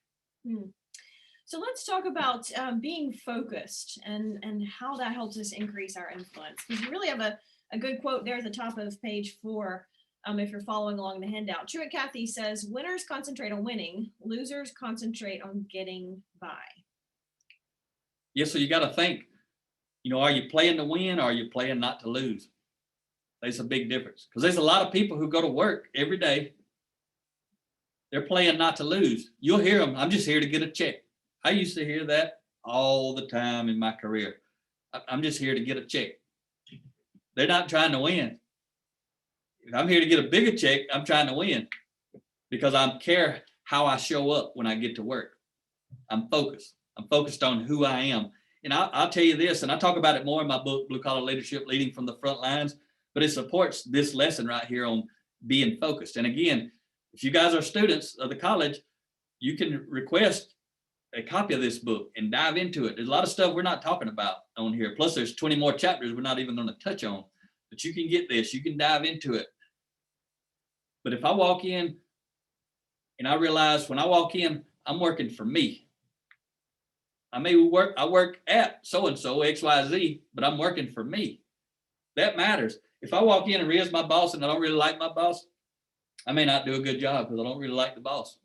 So let's talk about being focused and how that helps us increase our influence. Because you really have a good quote there at the top of page 4. If you're following along the handout, Truett Cathy says, winners concentrate on winning, losers concentrate on getting by. Yeah, so you got to think, are you playing to win or are you playing not to lose? There's a big difference, because there's a lot of people who go to work every day. They're playing not to lose. You'll hear them, I'm just here to get a check. I used to hear that all the time in my career. I'm just here to get a check. They're not trying to win. If I'm here to get a bigger check, I'm trying to win, because I care how I show up when I get to work. I'm focused. I'm focused on who I am. And I'll tell you this, and I talk about it more in my book, Blue Collar Leadership, Leading from the Front Lines, but it supports this lesson right here on being focused. And again, if you guys are students of the college, you can request a copy of this book and dive into it. There's a lot of stuff we're not talking about on here. Plus there's 20 more chapters we're not even going to touch on, but you can get this, you can dive into it. But if I walk in and I realize when I walk in, I'm working for me. I work at so-and-so, XYZ, but I'm working for me. That matters. If I walk in and Ria's my boss and I don't really like my boss, I may not do a good job because I don't really like the boss.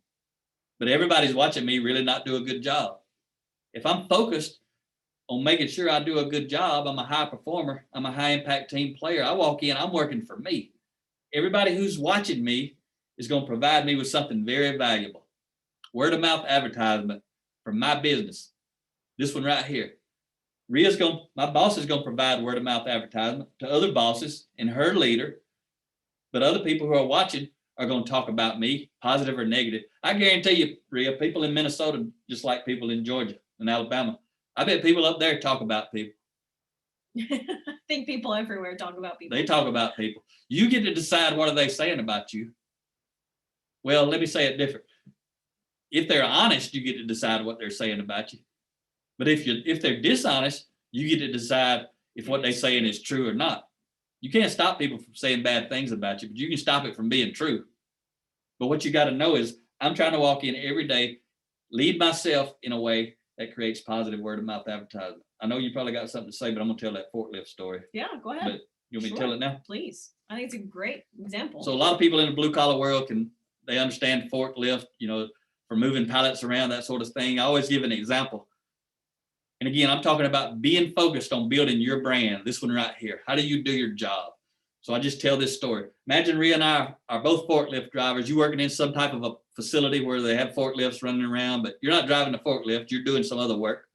But everybody's watching me really not do a good job. If I'm focused on making sure I do a good job, I'm a high performer, I'm a high impact team player. I walk in, I'm working for me. Everybody who's watching me is going to provide me with something very valuable. Word of mouth advertisement from my business. This one right here. My boss is going to provide word of mouth advertisement to other bosses and her leader, but other people who are watching are going to talk about me, positive or negative. I guarantee you, Ria, people in Minnesota, just like people in Georgia and Alabama, I bet people up there talk about people. I think people everywhere talk about people. They talk about people. You get to decide what are they saying about you. Well, let me say it different. If they're honest, you get to decide what they're saying about you. But if they're dishonest, you get to decide if what they're saying is true or not. You can't stop people from saying bad things about you, but you can stop it from being true. But what you got to know is I'm trying to walk in every day, lead myself in a way that creates positive word of mouth advertisement. I know you probably got something to say, but I'm going to tell that forklift story. Yeah, go ahead. But you want me to tell it now? Please. I think it's a great example. So a lot of people in the blue collar world they understand forklift, for moving pallets around, that sort of thing. I always give an example. And again, I'm talking about being focused on building your brand. This one right here. How do you do your job? So I just tell this story. Imagine Ria and I are both forklift drivers. You're working in some type of a facility where they have forklifts running around, but you're not driving a forklift. You're doing some other work.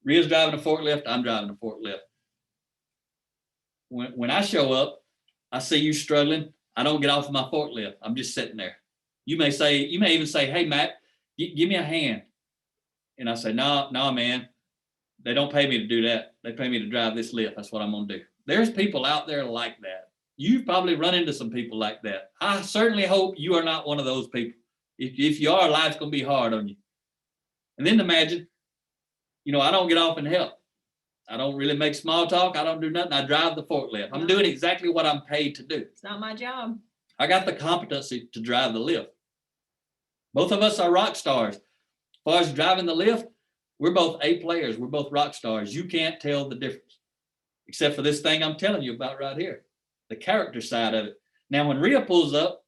Ria's driving a forklift. I'm driving a forklift. When I show up, I see you struggling. I don't get off of my forklift. I'm just sitting there. You may even say, hey, Matt, give me a hand. And I say, no, man. They don't pay me to do that. They pay me to drive this lift. That's what I'm going to do. There's people out there like that. You've probably run into some people like that. I certainly hope you are not one of those people. If you are, life's going to be hard on you. And then imagine, I don't get off and help. I don't really make small talk. I don't do nothing. I drive the forklift. I'm doing exactly what I'm paid to do. It's not my job. I got the competency to drive the lift. Both of us are rock stars. As far as driving the lift, we're both A players. We're both rock stars. You can't tell the difference, except for this thing I'm telling you about right here, the character side of it. Now, when Ria pulls up,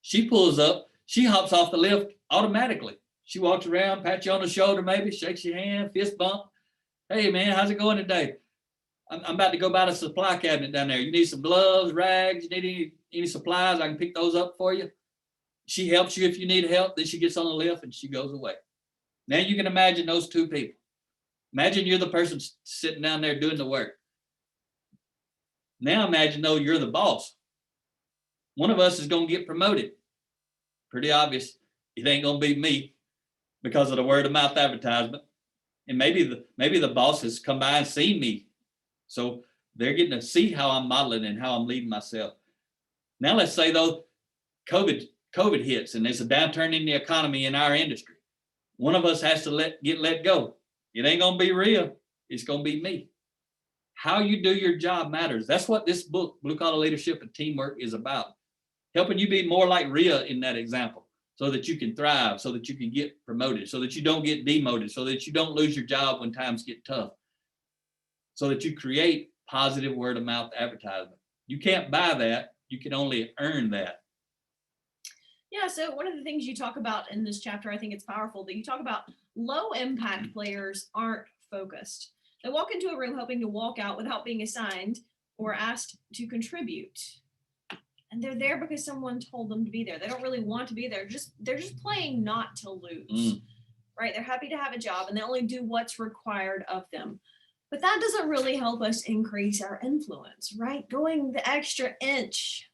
she hops off the lift automatically. She walks around, pats you on the shoulder, maybe shakes your hand, fist bump. Hey, man, how's it going today? I'm about to go buy the supply cabinet down there. You need some gloves, rags, you need any supplies? I can pick those up for you. She helps you if you need help. Then she gets on the lift and she goes away. Now you can imagine those two people. Imagine you're the person sitting down there doing the work. Now imagine though you're the boss. One of us is going to get promoted. Pretty obvious. It ain't going to be me because of the word of mouth advertisement. And maybe the bosses come by and see me. So they're getting to see how I'm modeling and how I'm leading myself. Now let's say though, COVID hits and there's a downturn in the economy in our industry. One of us has to get let go. It ain't gonna be Rhea, it's gonna be me. How you do your job matters. That's what this book, Blue Collar Leadership and Teamwork, is about. Helping you be more like Rhea in that example, so that you can thrive, so that you can get promoted, so that you don't get demoted, so that you don't lose your job when times get tough, so that you create positive word of mouth advertisement. You can't buy that. You can only earn that. Yeah, so one of the things you talk about in this chapter, I think it's powerful that you talk about low impact players aren't focused. They walk into a room hoping to walk out without being assigned or asked to contribute. And they're there because someone told them to be there. They don't really want to be there. They're just playing not to lose, right? They're happy to have a job and they only do what's required of them. But that doesn't really help us increase our influence, right? Going the extra inch,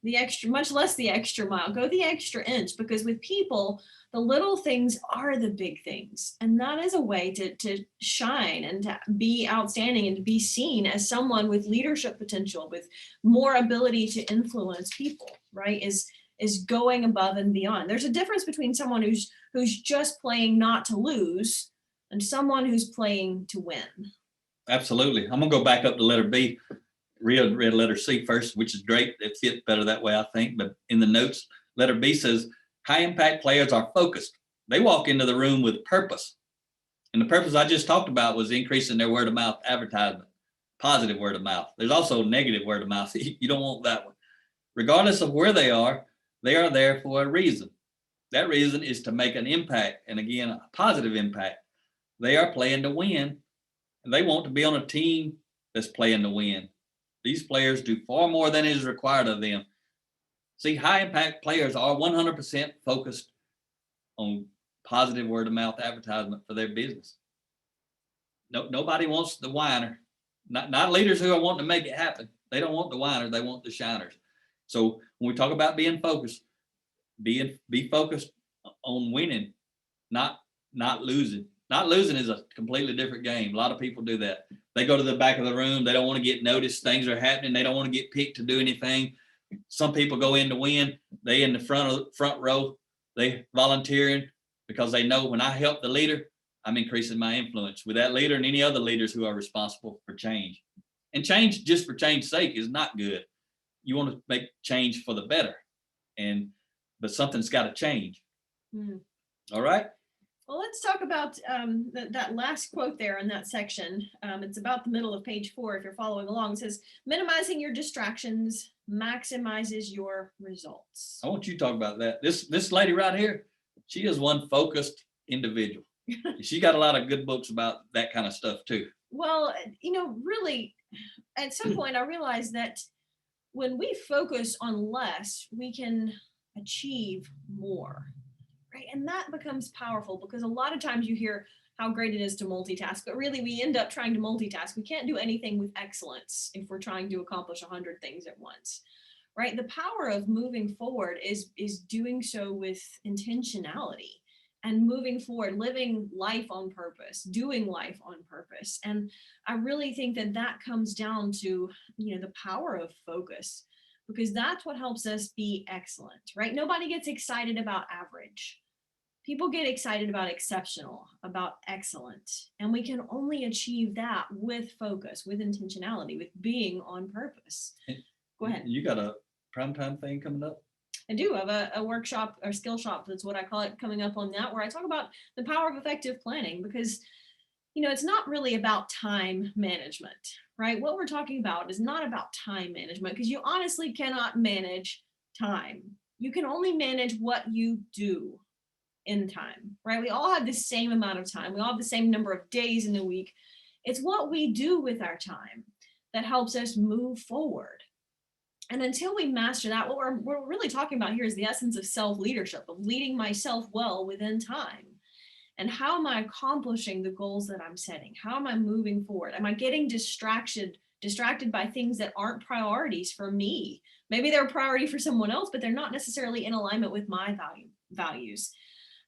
much less the extra mile, go the extra inch, because with people, the little things are the big things. And that is a way to shine and to be outstanding and to be seen as someone with leadership potential, with more ability to influence people, right? Is going above and beyond. There's a difference between someone who's just playing not to lose and someone who's playing to win. Absolutely. I'm gonna go back up to letter B. Rhea read letter C first, which is great. It fit better that way, I think. But in the notes, letter B says, high impact players are focused. They walk into the room with purpose. And the purpose I just talked about was increasing their word of mouth advertisement, positive word of mouth. There's also negative word of mouth. You don't want that one. Regardless of where they are there for a reason. That reason is to make an impact. And again, a positive impact. They are playing to win. And they want to be on a team that's playing to win. These players do far more than is required of them. See, high impact players are 100% focused on positive word of mouth advertisement for their business. Nobody wants the whiner. Not leaders who are wanting to make it happen. They don't want the whiners. They want the shiners. So when we talk about being focused, be focused on winning, not losing. Not losing is a completely different game. A lot of people do that. They go to the back of the room. They don't want to get noticed. Things are happening. They don't want to get picked to do anything. Some people go in to win. They in the front row. They volunteering because they know when I help the leader, I'm increasing my influence with that leader and any other leaders who are responsible for change. And change just for change's sake is not good. You want to make change for the better, but something's got to change. All right. Well, let's talk about that last quote there in that section. It's about the middle of page 4. If you're following along, it says, minimizing your distractions maximizes your results. I want you to talk about that. This lady right here, she is one focused individual. She got a lot of good books about that kind of stuff too. Well, really, at some point I realized that when we focus on less, we can achieve more. Right? And that becomes powerful because a lot of times you hear how great it is to multitask, but really we end up trying to multitask. We can't do anything with excellence if we're trying to accomplish 100 things at once, right? The power of moving forward is doing so with intentionality and moving forward, living life on purpose, doing life on purpose. And I really think that comes down to, the power of focus, because that's what helps us be excellent, right? Nobody gets excited about average. People get excited about exceptional, about excellent, and we can only achieve that with focus, with intentionality, with being on purpose. Go ahead. You got a primetime thing coming up? I do have a workshop or skill shop, that's what I call it, coming up on that, where I talk about the power of effective planning, because it's not really about time management, right? What we're talking about is not about time management, because you honestly cannot manage time. You can only manage what you do in time, right? We all have the same amount of time. We all have the same number of days in the week. It's what we do with our time that helps us move forward. And until we master that, what we're really talking about here is the essence of self-leadership, of leading myself well within time. And how am I accomplishing the goals that I'm setting? How am I moving forward? Am I getting distracted by things that aren't priorities for me? Maybe they're a priority for someone else, but they're not necessarily in alignment with my values.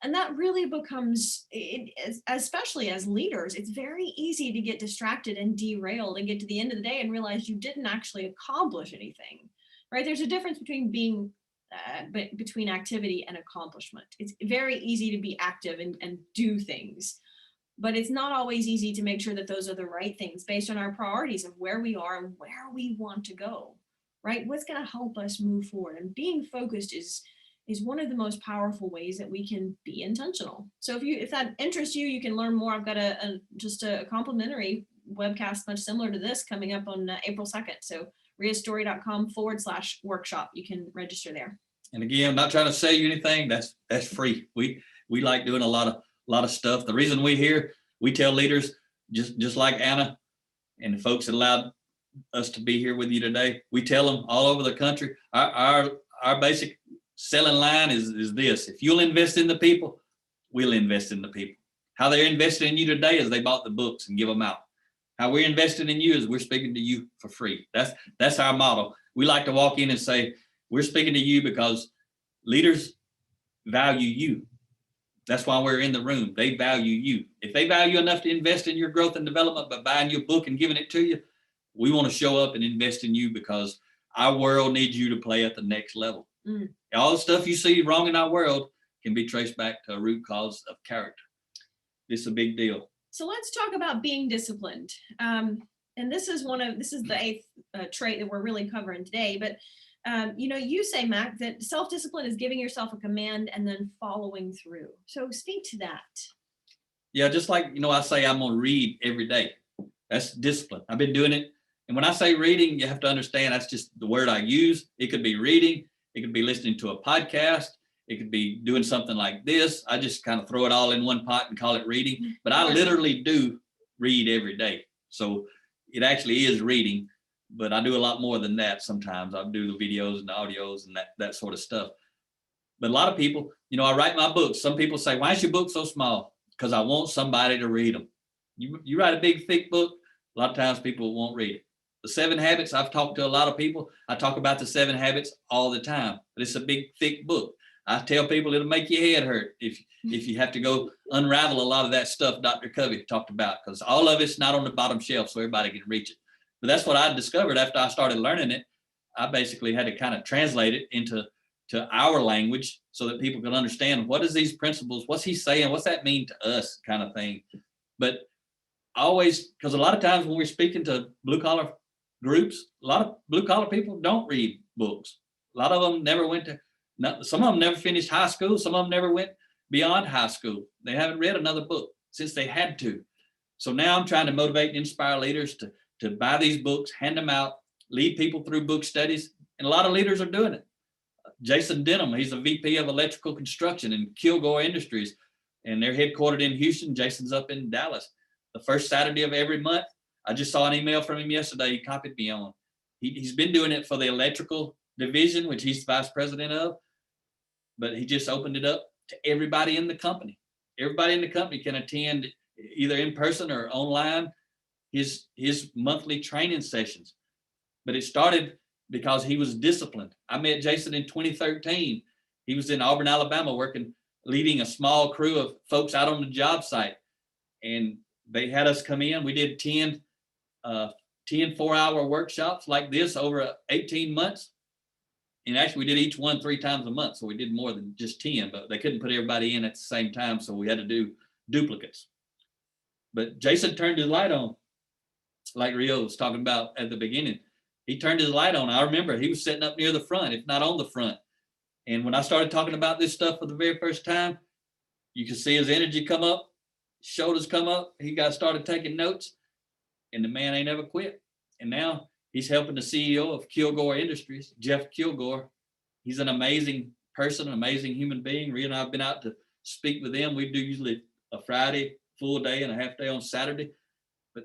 And that really becomes, especially as leaders, it's very easy to get distracted and derailed and get to the end of the day and realize you didn't actually accomplish anything, right? There's a difference between being between activity and accomplishment. It's very easy to be active and do things, but it's not always easy to make sure that those are the right things based on our priorities of where we are and where we want to go, right? What's going to help us move forward? And being focused is one of the most powerful ways that we can be intentional. So if that interests you, you can learn more. I've got just a complimentary webcast much similar to this coming up on April 2nd. So riastory.com/workshop. You can register there. And again, I'm not trying to sell you anything. That's free. We like doing a lot of stuff. The reason we're here, we tell leaders, just like Anna and the folks that allowed us to be here with you today, we tell them all over the country, our basic selling line is this: if you'll invest in the people, we'll invest in the people. How they're investing in you today is they bought the books and give them out. How we're investing in you is we're speaking to you for free. That's our model. We like to walk in and say, we're speaking to you because leaders value you. That's why we're in the room. They value you. If they value enough to invest in your growth and development by buying your book and giving it to you, we want to show up and invest in you because our world needs you to play at the next level. All the stuff you see wrong in our world can be traced back to a root cause of character. This is a big deal. So let's talk about being disciplined. And this is the eighth trait that we're really covering today. But you say, Mac, that self-discipline is giving yourself a command and then following through. So speak to that. Yeah, just like, I say I'm going to read every day. That's discipline. I've been doing it. And when I say reading, you have to understand that's just the word I use. It could be reading. It could be listening to a podcast. It could be doing something like this. I just kind of throw it all in one pot and call it reading. But I literally do read every day. So it actually is reading, but I do a lot more than that sometimes. I do the videos and the audios and that sort of stuff. But a lot of people, I write my books. Some people say, why is your book so small? Because I want somebody to read them. You write a big, thick book, a lot of times people won't read it. The 7 Habits, I've talked to a lot of people. I talk about the 7 Habits all the time, but it's a big, thick book. I tell people it'll make your head hurt if you have to go unravel a lot of that stuff Dr. Covey talked about, because all of it's not on the bottom shelf so everybody can reach it. But that's what I discovered after I started learning it. I basically had to kind of translate it into our language so that people can understand what is these principles, what's he saying, what's that mean to us kind of thing. But always, because a lot of times when we're speaking to blue collar groups, a lot of blue collar people don't read books. A lot of them never went to, some of them never finished high school. Some of them never went beyond high school. They haven't read another book since they had to. So now I'm trying to motivate and inspire leaders to buy these books, hand them out, lead people through book studies. And a lot of leaders are doing it. Jason Denham, he's a VP of electrical construction in Kilgore Industries, and they're headquartered in Houston. Jason's up in Dallas. The first Saturday of every month, I just saw an email from him yesterday. He copied me on. He's been doing it for the electrical division, which he's the vice president of, but he just opened it up to everybody in the company. Everybody in the company can attend either in person or online his monthly training sessions. But it started because he was disciplined. I met Jason in 2013. He was in Auburn, Alabama, leading a small crew of folks out on the job site. And they had us come in. We did 10 4-hour workshops like this over 18 months. And actually, we did each one 3 times a month. So we did more than just 10, but they couldn't put everybody in at the same time. So we had to do duplicates. But Jason turned his light on, like Rio was talking about at the beginning. He turned his light on. I remember he was sitting up near the front, if not on the front. And when I started talking about this stuff for the very first time, you could see his energy come up, shoulders come up. He started taking notes, and the man ain't ever quit. And now he's helping the CEO of Kilgore Industries, Jeff Kilgore. He's an amazing person, an amazing human being. Rhea and I have been out to speak with them. We do usually a Friday, full day, and a half day on Saturday. But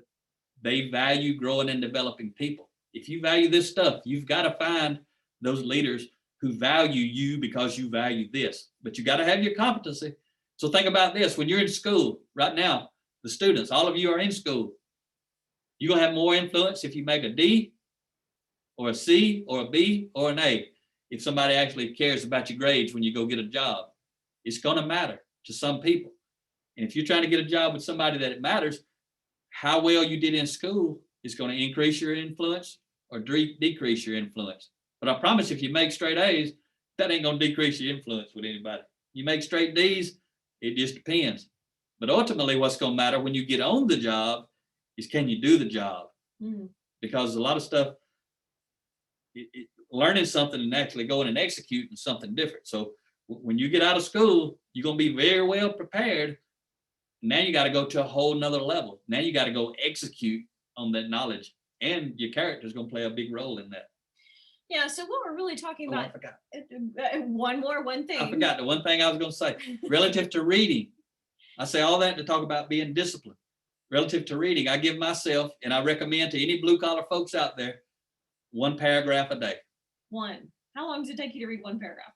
they value growing and developing people. If you value this stuff, you've got to find those leaders who value you because you value this. But you got to have your competency. So think about this. When you're in school right now, the students, all of you are in school. You're going to have more influence if you make a D or a C or a B or an A. If somebody actually cares about your grades when you go get a job, it's going to matter to some people. And if you're trying to get a job with somebody that it matters, how well you did in school is going to increase your influence or decrease your influence. But I promise if you make straight A's, that ain't gonna decrease your influence with anybody. You make straight D's, it just depends. But ultimately, what's gonna matter when you get on the job is, can you do the job? Mm. Because a lot of stuff, learning something and actually going and executing something different. So when you get out of school, you're gonna be very well prepared. Now you got to go to a whole nother level. Now you got to go execute on that knowledge, and your character is gonna play a big role in that. Yeah, so what we're really talking Oh, I about, forgot. one thing. I forgot the one thing I was gonna say relative to reading. I say all that to talk about being disciplined. Relative to reading, I give myself, and I recommend to any blue collar folks out there, 1 paragraph a day. One. How long does it take you to read one paragraph?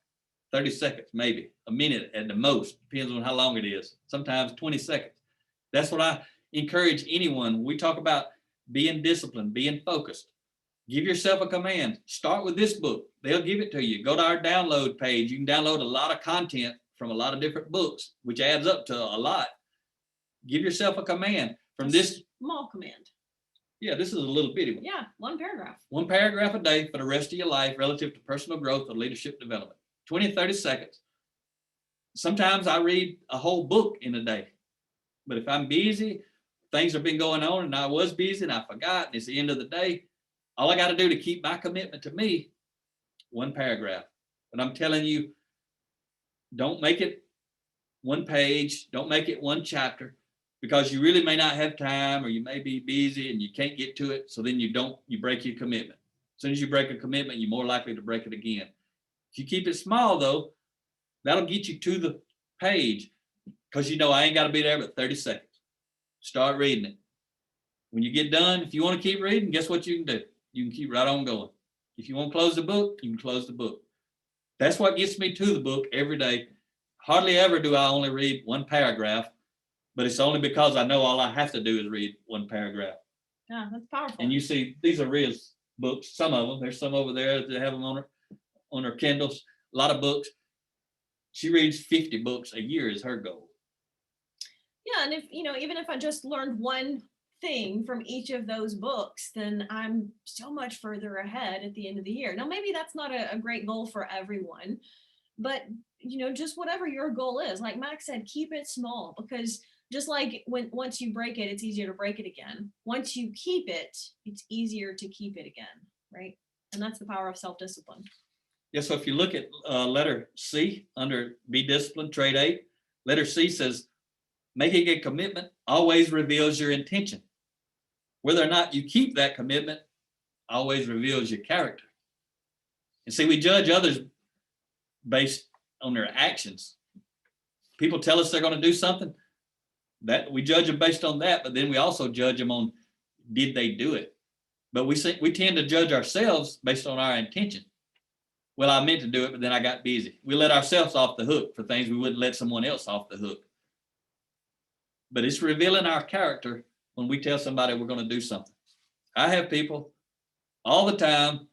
30 seconds, maybe a minute at the most, depends on how long it is. Sometimes 20 seconds. That's what I encourage anyone. When we talk about being disciplined, being focused, give yourself a command. Start with this book. They'll give it to you. Go to our download page. You can download a lot of content from a lot of different books, which adds up to a lot. Give yourself a command from this. Small command. Yeah, this is a little bitty one. Yeah, 1 paragraph. 1 paragraph a day for the rest of your life relative to personal growth or leadership development. 20, 30 seconds. Sometimes I read a whole book in a day. But if I'm busy, things have been going on and I was busy and I forgot, and it's the end of the day, all I got to do to keep my commitment to me, 1 paragraph. But I'm telling you, don't make it 1 page. Don't make it 1 chapter, because you really may not have time, or you may be busy and you can't get to it. So then you break your commitment. As soon as you break a commitment, you're more likely to break it again. If you keep it small though, that'll get you to the page, because I ain't got to be there but 30 seconds. Start reading it. When you get done, if you want to keep reading, guess what you can do? You can keep right on going. If you want to close the book, you can close the book. That's what gets me to the book every day. Hardly ever do I only read 1 paragraph, but it's only because I know all I have to do is read 1 paragraph. Yeah, that's powerful. And you see, these are Ria's books, some of them. There's some over there that have them on her Kindles, a lot of books. She reads 50 books a year is her goal. Yeah, and if even if I just learned one thing from each of those books, then I'm so much further ahead at the end of the year. Now, maybe that's not a great goal for everyone, but just whatever your goal is, like Max said, keep it small, because just like once you break it, it's easier to break it again. Once you keep it, it's easier to keep it again, right? And that's the power of self-discipline. Yeah, so if you look at letter C under Be Disciplined, Trait 8, letter C says, making a commitment always reveals your intention. Whether or not you keep that commitment always reveals your character. And see, we judge others based on their actions. People tell us they're going to do something, that we judge them based on that, but then we also judge them on, did they do it? But we tend to judge ourselves based on our intention. Well, I meant to do it, but then I got busy. We let ourselves off the hook for things we wouldn't let someone else off the hook. But it's revealing our character when we tell somebody we're going to do something. I have people all the time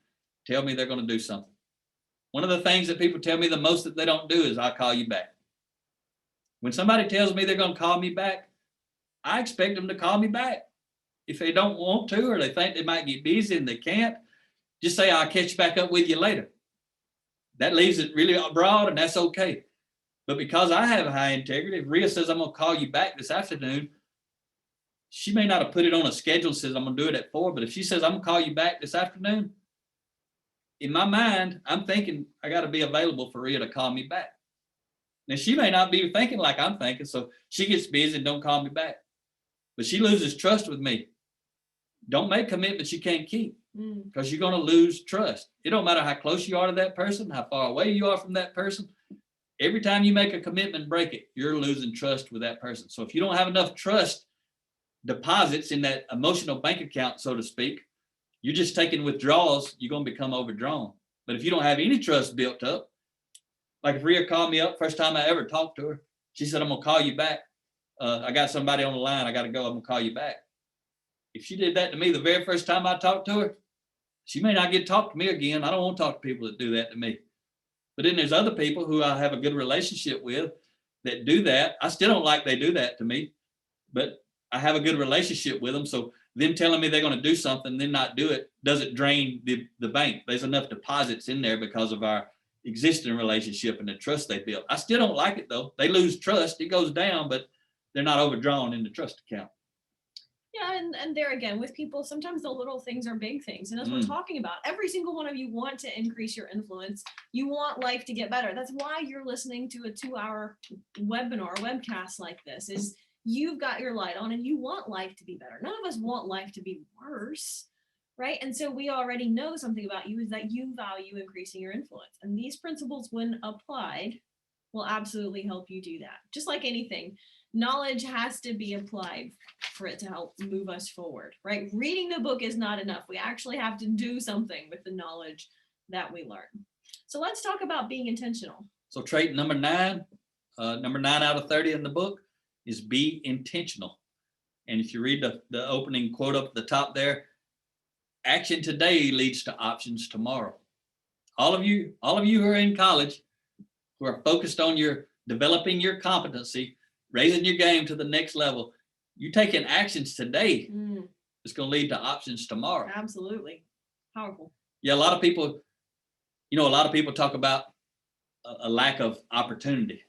tell me they're going to do something. One of the things that people tell me the most that they don't do is, I'll call you back. When somebody tells me they're going to call me back, I expect them to call me back. If they don't want to, or they think they might get busy and they can't, just say, I'll catch back up with you later. That leaves it really broad, and that's okay. But because I have high integrity, if Ria says I'm going to call you back this afternoon, she may not have put it on a schedule and says I'm going to do it at 4, but if she says I'm going to call you back this afternoon, in my mind, I'm thinking I got to be available for Ria to call me back. Now, she may not be thinking like I'm thinking, so she gets busy and don't call me back. But she loses trust with me. Don't make commitments you can't keep, because you're going to lose trust. It don't matter how close you are to that person, how far away you are from that person. Every time you make a commitment and break it, you're losing trust with that person. So if you don't have enough trust deposits in that emotional bank account, so to speak, you're just taking withdrawals, you're going to become overdrawn. But if you don't have any trust built up, like if Ria called me up, first time I ever talked to her, she said, I'm going to call you back. I got somebody on the line. I got to go. I'm going to call you back. If she did that to me the very first time I talked to her, she may not get to talk to me again. I don't want to talk to people that do that to me. But then there's other people who I have a good relationship with that do that. I still don't like they do that to me, but I have a good relationship with them. So them telling me they're going to do something, then not do it, doesn't drain the bank. There's enough deposits in there because of our existing relationship and the trust they built. I still don't like it though. They lose trust, it goes down, but they're not overdrawn in the trust account. Yeah, and there again, with people, sometimes the little things are big things. And as we're talking about, every single one of you want to increase your influence. You want life to get better. That's why you're listening to a 2-hour webinar, webcast like this, is you've got your light on and you want life to be better. None of us want life to be worse, right? And so we already know something about you is that you value increasing your influence. And these principles, when applied, will absolutely help you do that. Just like anything, knowledge has to be applied for it to help move us forward, right? Reading the book is not enough. We actually have to do something with the knowledge that we learn. So let's talk about being intentional. So trait number 9 out of 30 in the book is be intentional. And if you read the opening quote up at the top there, action today leads to options tomorrow. All of you who are in college, who are focused on developing your competency, raising your game to the next level, you taking actions today is going to lead to options tomorrow. Absolutely. Powerful. Yeah, a lot of people talk about a lack of opportunity.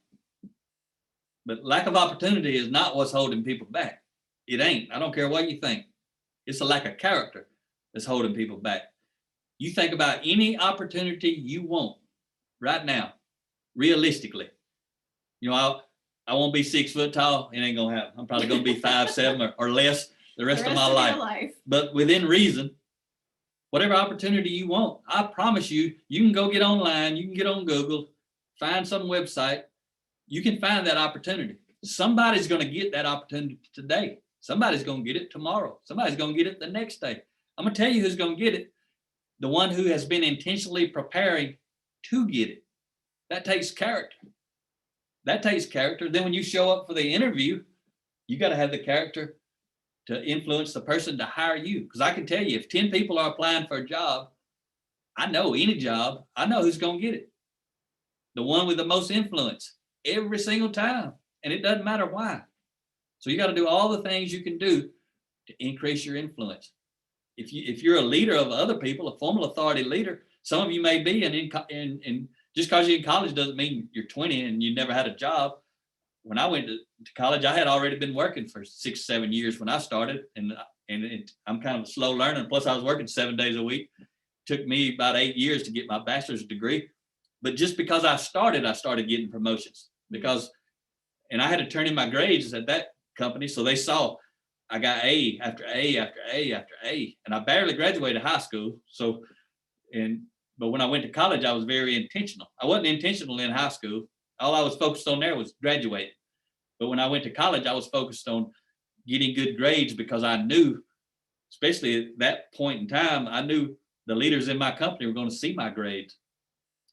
But lack of opportunity is not what's holding people back. It ain't. I don't care what you think. It's a lack of character that's holding people back. You think about any opportunity you want right now, realistically. You know, I won't be 6 foot tall. It ain't gonna happen. I'm probably gonna be 5'7" or less the rest of my life. But within reason, whatever opportunity you want, I promise you, you can go get online, you can get on Google, find some website, you can find that opportunity. Somebody's gonna get that opportunity today. Somebody's gonna get it tomorrow. Somebody's gonna get it the next day. I'm gonna tell you who's gonna get it. The one who has been intentionally preparing to get it. That takes character. That takes character. Then when you show up for the interview, you got to have the character to influence the person to hire you. Because I can tell you, if 10 people are applying for a job, I know any job, I know who's going to get it. The one with the most influence every single time. And it doesn't matter why. So you got to do all the things you can do to increase your influence. If you're a leader of other people, a formal authority leader, some of you may be, and just because you're in college doesn't mean you're 20 and you never had a job. When I went to college, I had already been working for 6-7 years when I started, and I'm kind of a slow learner. Plus, I was working 7 days a week. It took me about 8 years to get my bachelor's degree. But just because I started getting promotions and I had to turn in my grades at that company, so they saw I got A after A after A after A, and I barely graduated high school. But when I went to college, I was very intentional. I wasn't intentional in high school. All I was focused on there was graduating. But when I went to college, I was focused on getting good grades because I knew, especially at that point in time, I knew the leaders in my company were going to see my grades.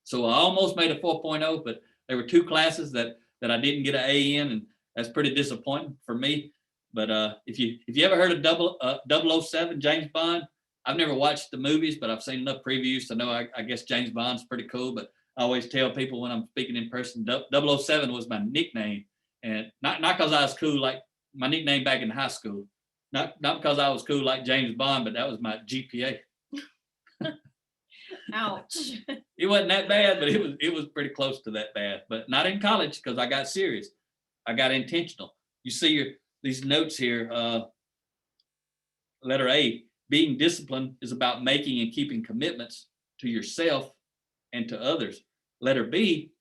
So I almost made a 4.0, but there were 2 classes that I didn't get an A in, and that's pretty disappointing for me. But if you ever heard of 007, James Bond, I've never watched the movies, but I've seen enough previews to know I guess James Bond's pretty cool. But I always tell people when I'm speaking in person, 007 was my nickname. And not because I was cool, like my nickname back in high school. Not because I was cool like James Bond, but that was my GPA. Ouch. It wasn't that bad, but it was pretty close to that bad. But not in college because I got serious. I got intentional. You see these notes here. Letter A. Being disciplined is about making and keeping commitments to yourself and to others. Letter B,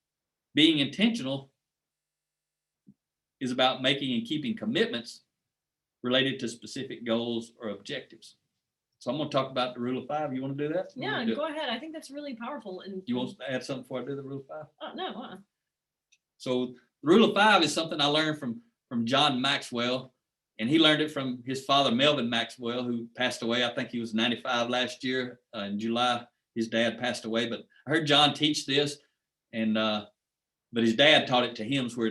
being intentional is about making and keeping commitments related to specific goals or objectives. So I'm going to talk about the rule of 5. You want to do that? Yeah, go ahead. I think that's really powerful. And you want to add something before I do the rule of 5? Oh, no. So the rule of 5 is something I learned from John Maxwell. And he learned it from his father, Melvin Maxwell, who passed away. I think he was 95 last year in July. His dad passed away. But I heard John teach this, and but his dad taught it to him, is where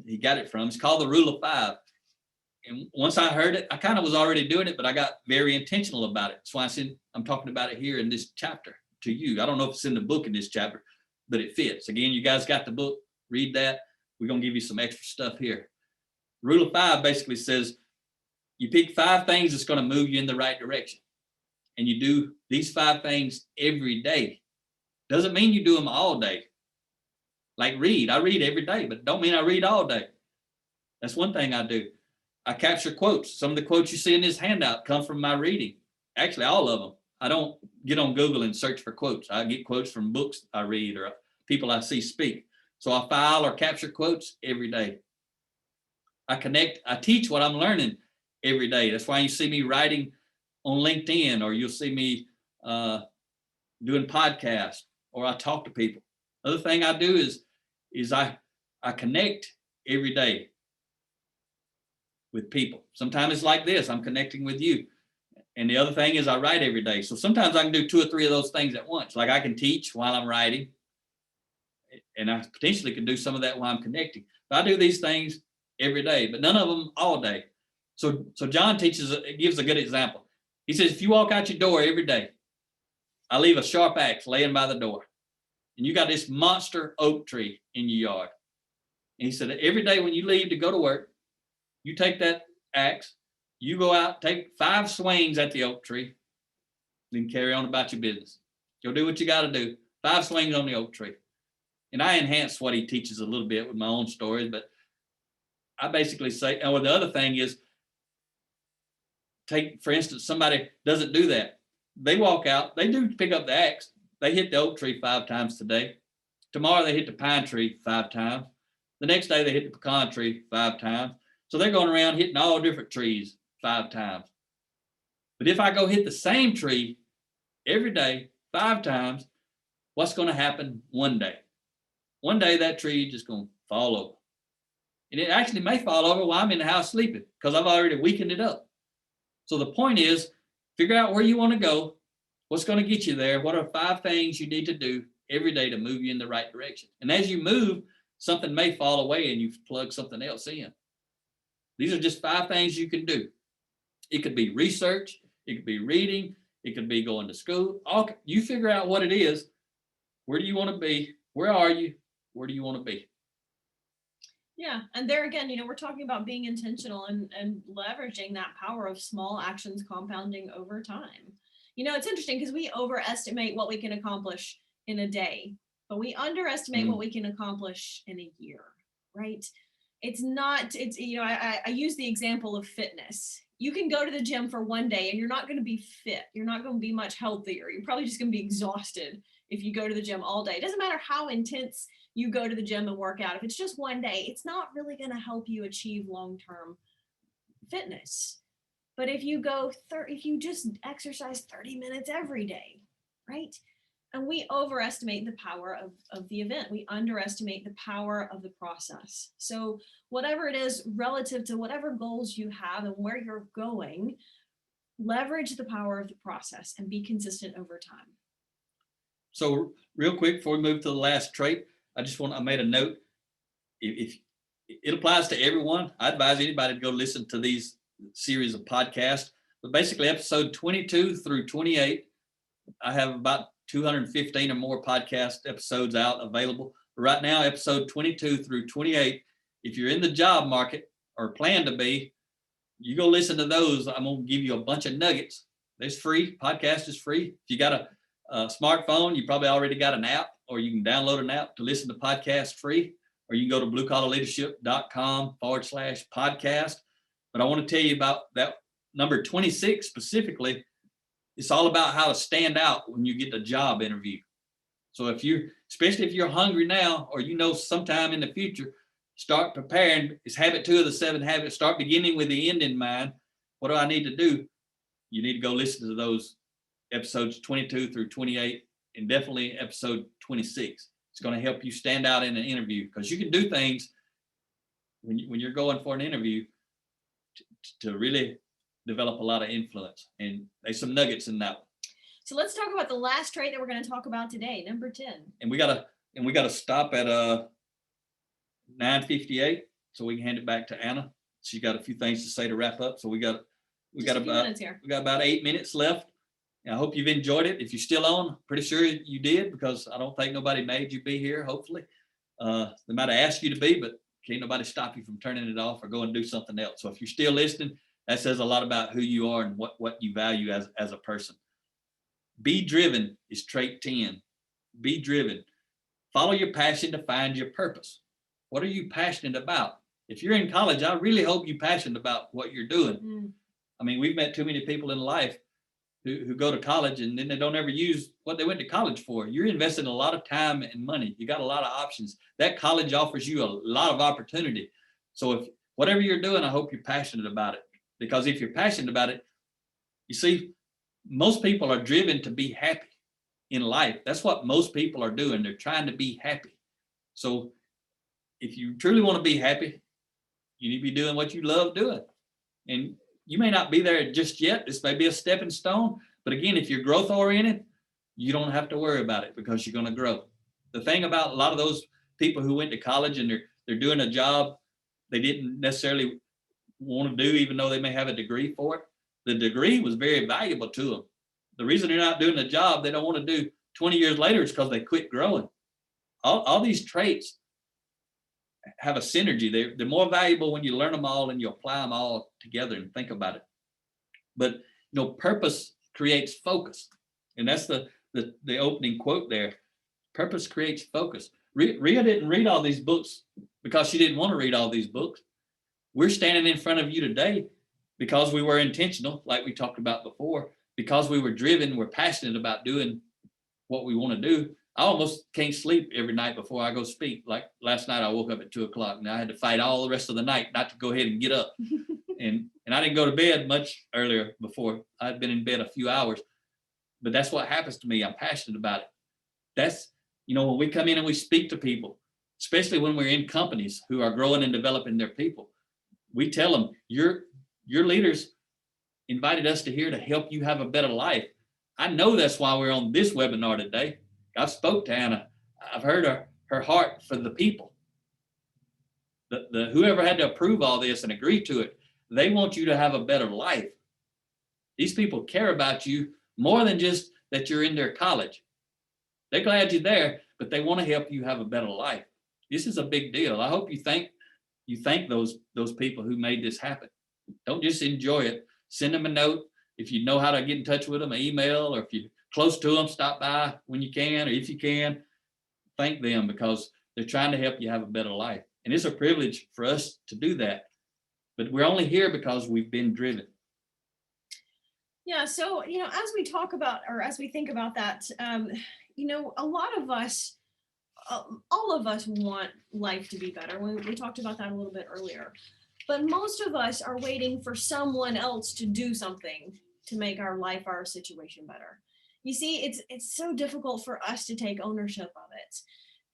he got it from. It's called the rule of 5. And once I heard it, I kind of was already doing it, but I got very intentional about it. That's why I'm talking about it here in this chapter to you. I don't know if it's in the book in this chapter, but it fits. Again, you guys got the book. Read that. We're going to give you some extra stuff here. Rule of 5 basically says you pick 5 things that's going to move you in the right direction. And you do these 5 things every day. Doesn't mean you do them all day. Like read, I read every day, but don't mean I read all day. That's one thing I do. I capture quotes. Some of the quotes you see in this handout come from my reading. Actually, all of them. I don't get on Google and search for quotes. I get quotes from books I read or people I see speak. So I file or capture quotes every day. I teach what I'm learning every day. That's why you see me writing on LinkedIn, or you'll see me doing podcasts, or I talk to people. Other thing I do is I connect every day with people. Sometimes it's like this, I'm connecting with you. And the other thing is I write every day. So sometimes I can do 2 or 3 of those things at once. Like I can teach while I'm writing, and I potentially can do some of that while I'm connecting. But I do these things every day, but none of them all day. So John gives a good example. He says, if you walk out your door every day, I leave a sharp axe laying by the door, and you got this monster oak tree in your yard. And he said, every day when you leave to go to work, you take that axe, you go out, take 5 swings at the oak tree, then carry on about your business. Go do what you got to do. 5 swings on the oak tree. And I enhance what he teaches a little bit with my own stories, but I basically say, and the other thing is, take, for instance, somebody doesn't do that. They walk out, they do pick up the axe. They hit the oak tree 5 times today. Tomorrow they hit the pine tree 5 times. The next day they hit the pecan tree 5 times. So they're going around hitting all different trees 5 times. But if I go hit the same tree every day 5 times, what's going to happen one day? One day that tree is just going to fall over. And it actually may fall over while I'm in the house sleeping because I've already weakened it up. So the point is, figure out where you want to go, what's going to get you there, what are 5 things you need to do every day to move you in the right direction. And as you move, something may fall away and you plug something else in. These are just 5 things you can do. It could be research, it could be reading, it could be going to school. You figure out what it is. Where do you want to be? Where are you? Where do you want to be? Yeah, and there again, we're talking about being intentional and leveraging that power of small actions compounding over time. It's interesting because we overestimate what we can accomplish in a day, but we underestimate what we can accomplish in a year, right? I use the example of fitness. You can go to the gym for one day and you're not going to be fit. You're not going to be much healthier. You're probably just going to be exhausted if you go to the gym all day. It doesn't matter how intense you go to the gym and work out. If it's just one day, it's not really going to help you achieve long-term fitness. But if you just exercise 30 minutes every day, right? And we overestimate the power of the event. We underestimate the power of the process. So whatever it is relative to whatever goals you have and where you're going, leverage the power of the process and be consistent over time. So real quick, before we move to the last trait, I made a note. If it applies to everyone, I advise anybody to go listen to these series of podcasts. But basically episode 22 through 28, I have about 215 or more podcast episodes out available. Right now, episode 22 through 28, if you're in the job market or plan to be, you go listen to those. I'm going to give you a bunch of nuggets. It's free. Podcast is free. If you got a smartphone, you probably already got an app, or you can download an app to listen to podcasts free, or you can go to bluecollarleadership.com/podcast. But I want to tell you about that number 26 specifically. It's all about how to stand out when you get a job interview. So especially if you're hungry now, or sometime in the future, start preparing. It's habit 2 of the 7 habits. Start beginning with the end in mind. What do I need to do? You need to go listen to those episodes 22 through 28, and definitely episode 26. It's going to help you stand out in an interview, because you can do things when you're going for an interview to really develop a lot of influence. And there's some nuggets in that one. So let's talk about the last trait that we're going to talk about today, number 10. And we gotta stop at 9:58, so we can hand it back to Anna. She's got a few things to say to wrap up. So we got about 8 minutes left. And I hope you've enjoyed it. If you're still on, pretty sure you did, because I don't think nobody made you be here, hopefully. They might have asked you to be, but can't nobody stop you from turning it off or go and do something else. So if you're still listening, that says a lot about who you are and what you value as a person. Be driven is trait 10. Be driven. Follow your passion to find your purpose. What are you passionate about? If you're in college, I really hope you're passionate about what you're doing. Mm. I mean, we've met too many people in life who go to college and then they don't ever use what they went to college for. You're investing a lot of time and money. You got a lot of options. That college offers you a lot of opportunity. So if whatever you're doing, I hope you're passionate about it. Because if you're passionate about it, you see, most people are driven to be happy in life. That's what most people are doing. They're trying to be happy. So if you truly want to be happy, you need to be doing what you love doing. And you may not be there just yet. This may be a stepping stone. But again, if you're growth oriented, you don't have to worry about it because you're going to grow. The thing about a lot of those people who went to college and they're doing a job they didn't necessarily want to do, even though they may have a degree for it, the degree was very valuable to them. The reason they're not doing the job they don't want to do 20 years later is because they quit growing. All these traits have a synergy. They're more valuable when you learn them all and you apply them all together and think about it. But purpose creates focus, and that's the opening quote there. Purpose creates focus. Rhea didn't read all these books because she didn't want to read all these books. We're standing in front of you today because we were intentional, like we talked about before, because we were driven, we're passionate about doing what we want to do. I almost can't sleep every night before I go speak. Like last night, I woke up at 2:00 and I had to fight all the rest of the night not to go ahead and get up. And I didn't go to bed much earlier before. I'd been in bed a few hours, but that's what happens to me. I'm passionate about it. That's, when we come in and we speak to people, especially when we're in companies who are growing and developing their people, we tell them, your leaders invited us to here to help you have a better life. I know that's why we're on this webinar today. I've spoke to Anna. I've heard her heart for the people. The whoever had to approve all this and agree to it, they want you to have a better life. These people care about you more than just that you're in their college. They're glad you're there, but they want to help you have a better life. This is a big deal. I hope you thank those people who made this happen. Don't just enjoy it. Send them a note. If you know how to get in touch with them, an email, or if you're close to them, stop by when you can, or if you can, thank them because they're trying to help you have a better life. And it's a privilege for us to do that. But we're only here because we've been driven. Yeah. So, as we talk about, or as we think about that, a lot of us, all of us want life to be better. We talked about that a little bit earlier, but most of us are waiting for someone else to do something to make our life, our situation better. You see, it's so difficult for us to take ownership of it.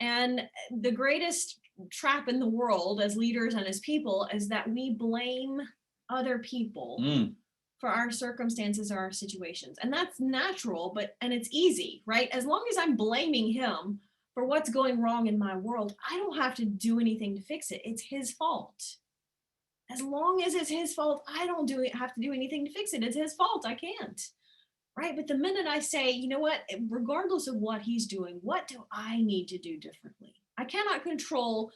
And the greatest trap in the world as leaders and as people is that we blame other people for our circumstances or our situations. And that's natural, and it's easy, right? As long as I'm blaming him for what's going wrong in my world, I don't have to do anything to fix it. It's his fault. As long as it's his fault, I don't have to do anything to fix it. It's his fault. I can't. Right. But the minute I say, you know what, regardless of what he's doing, what do I need to do differently? I cannot control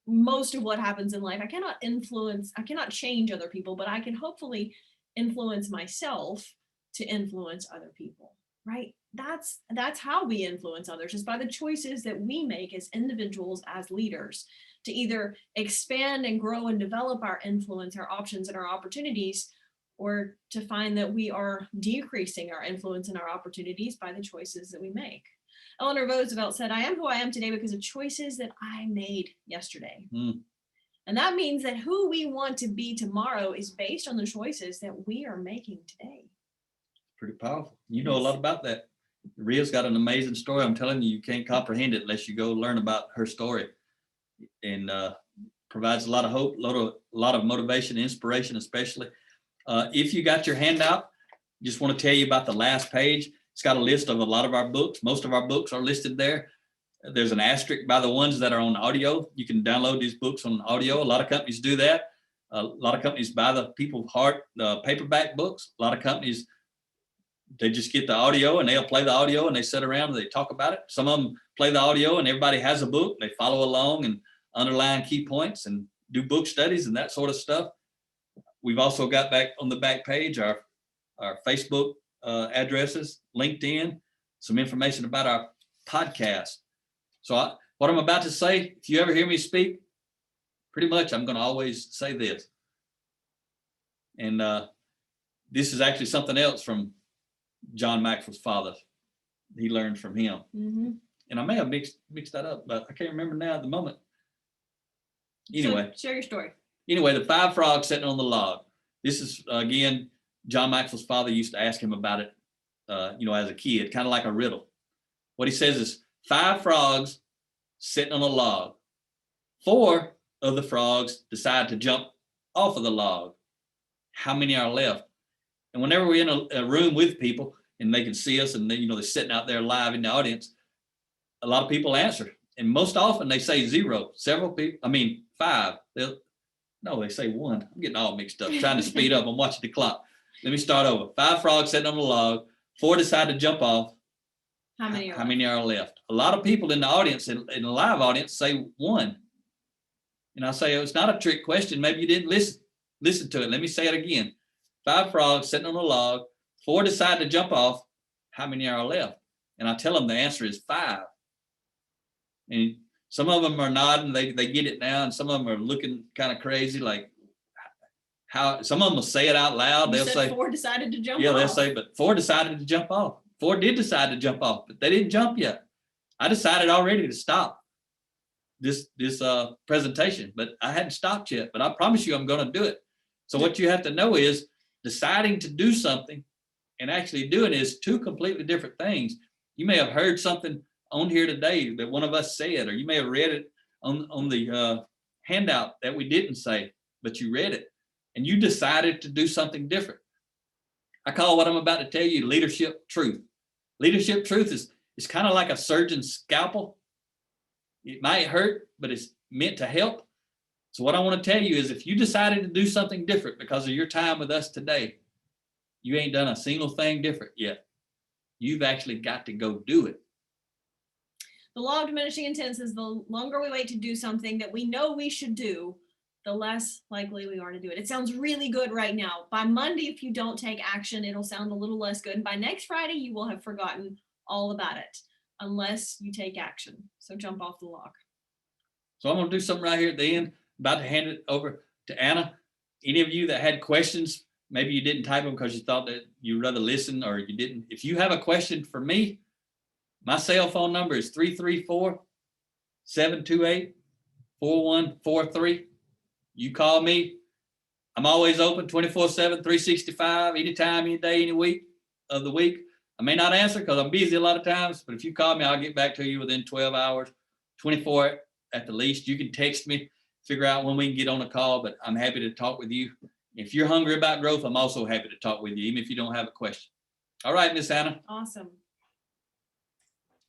most of what happens in life. I cannot change other people, but I can hopefully influence myself to influence other people. Right. That's how we influence others, is by the choices that we make as individuals, as leaders, to either expand and grow and develop our influence, our options, and our opportunities, or to find that we are decreasing our influence and our opportunities by the choices that we make. Eleanor Roosevelt said, "I am who I am today because of choices that I made yesterday." And that means that who we want to be tomorrow is based on the choices that we are making today. Pretty powerful. You know a lot about that. Rhea's got an amazing story. I'm telling you, you can't comprehend it unless you go learn about her story. And provides a lot of hope, a lot of motivation, inspiration, especially. If you got your handout, just want to tell you about the last page. It's got a list of a lot of our books. Most of our books are listed there. There's an asterisk by the ones that are on audio. You can download these books on audio. A lot of companies do that. A lot of companies buy the People of Heart paperback books. A lot of companies, they just get the audio and they'll play the audio and they sit around and they talk about it. Some of them play the audio and everybody has a book. They follow along and underline key points and do book studies and that sort of stuff. We've also got back on the back page our Facebook addresses, LinkedIn, some information about podcast. So what I'm about to say, if you ever hear me speak, pretty much I'm going to always say this. And this is actually something else from John Maxwell's father. He learned from him. Mhm. And I may have mixed that up, but I can't remember now at the moment. Anyway. So share your story. Anyway, the 5 frogs sitting on the log. This is, again, John Maxwell's father used to ask him about it, as a kid, kind of like a riddle. What he says is 5 frogs sitting on a log. 4 of the frogs decide to jump off of the log. How many are left? And whenever we're in a room with people and they can see us and they're sitting out there live in the audience, a lot of people answer. And most often they say 0. 5. They say 1. I'm getting all mixed up, trying to speed up. I'm watching the clock. Let me start over. 5 frogs sitting on the log. 4 decide to jump off. How many are left? A lot of people in the audience, in the live audience, say 1. And I say, it's not a trick question. Maybe you didn't listen to it. Let me say it again. 5 frogs sitting on a log. 4 decide to jump off. How many are left? And I tell them the answer is 5. And some of them are nodding. They get it now. And some of them are looking kind of crazy, like how some of them will say it out loud. They'll say 4 decided to jump off. Yeah, they'll say, but 4 decided to jump off. 4 did decide to jump off, but they didn't jump yet. I decided already to stop this presentation, but I hadn't stopped yet. But I promise you I'm going to do it. So what you have to know is deciding to do something and actually doing is 2 completely different things. You may have heard something on here today that one of us said, or you may have read it on the handout that we didn't say, but you read it and you decided to do something different. I call what I'm about to tell you leadership truth. Leadership truth is kind of like a surgeon's scalpel. It might hurt, but it's meant to help. So what I want to tell you is if you decided to do something different because of your time with us today, you ain't done a single thing different yet. You've actually got to go do it. The law of diminishing intent is the longer we wait to do something that we know we should do, the less likely we are to do it. It sounds really good right now. By Monday, if you don't take action, it'll sound a little less good. And by next Friday, you will have forgotten all about it unless you take action. So jump off the log. So I'm going to do something right here at the end. About to hand it over to Anna. Any of you that had questions, maybe you didn't type them because you thought that you'd rather listen or you didn't. If you have a question for me, my cell phone number is 334-728-4143. You call me. I'm always open 24/7, 365, anytime, any day, any week of the week. I may not answer because I'm busy a lot of times, but if you call me, I'll get back to you within 12 hours, 24 at the least. You can text me, figure out when we can get on a call, but I'm happy to talk with you. If you're hungry about growth, I'm also happy to talk with you, even if you don't have a question. All right, Miss Anna. Awesome.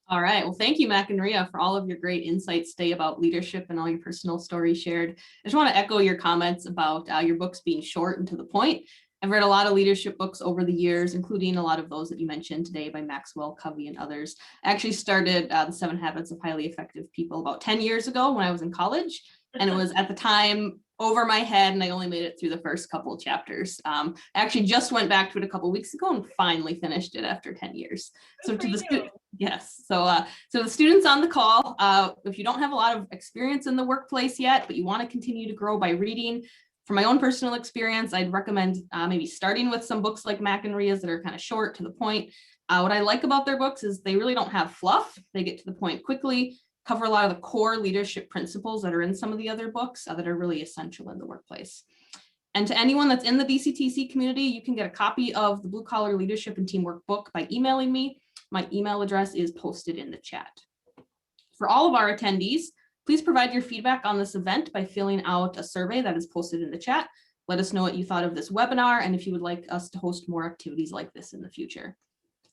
All right. Well, thank you, Mac and Ria, for all of your great insights today about leadership and all your personal stories shared. I just want to echo your comments about your books being short and to the point. I've read a lot of leadership books over the years, including a lot of those that you mentioned today by Maxwell, Covey, and others. I actually started the 7 Habits of Highly Effective People about 10 years ago when I was in college. And it was at the time over my head, and I only made it through the first couple of chapters. I actually just went back to it a couple of weeks ago and finally finished it after 10 years. So to the yes, so the students on the call, if you don't have a lot of experience in the workplace yet, but you want to continue to grow by reading, from my own personal experience, I'd recommend maybe starting with some books like Mac and Ria's that are kind of short to the point. What I like about their books is they really don't have fluff. They get to the point quickly, cover a lot of the core leadership principles that are in some of the other books that are really essential in the workplace. And to anyone that's in the DCTC community, you can get a copy of the Blue Collar Leadership and Teamwork book by emailing me. My email address is posted in the chat. For all of our attendees, please provide your feedback on this event by filling out a survey that is posted in the chat. Let us know what you thought of this webinar and if you would like us to host more activities like this in the future.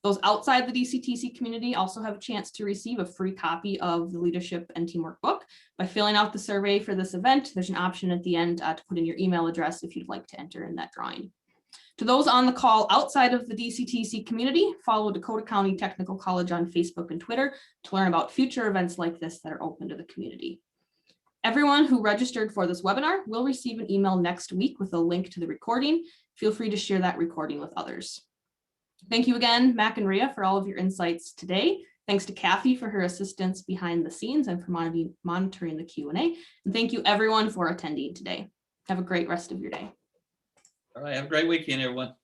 Those outside the DCTC community also have a chance to receive a free copy of the Leadership and Teamwork book by filling out the survey for this event. There's an option at the end to put in your email address if you'd like to enter in that drawing. To those on the call outside of the DCTC community, follow Dakota County Technical College on Facebook and Twitter to learn about future events like this that are open to the community. Everyone who registered for this webinar will receive an email next week with a link to the recording. Feel free to share that recording with others. Thank you again, Mac and Ria, for all of your insights today. Thanks to Kathy for her assistance behind the scenes and for monitoring the Q&A. And thank you everyone for attending today. Have a great rest of your day. All right, have a great weekend, everyone.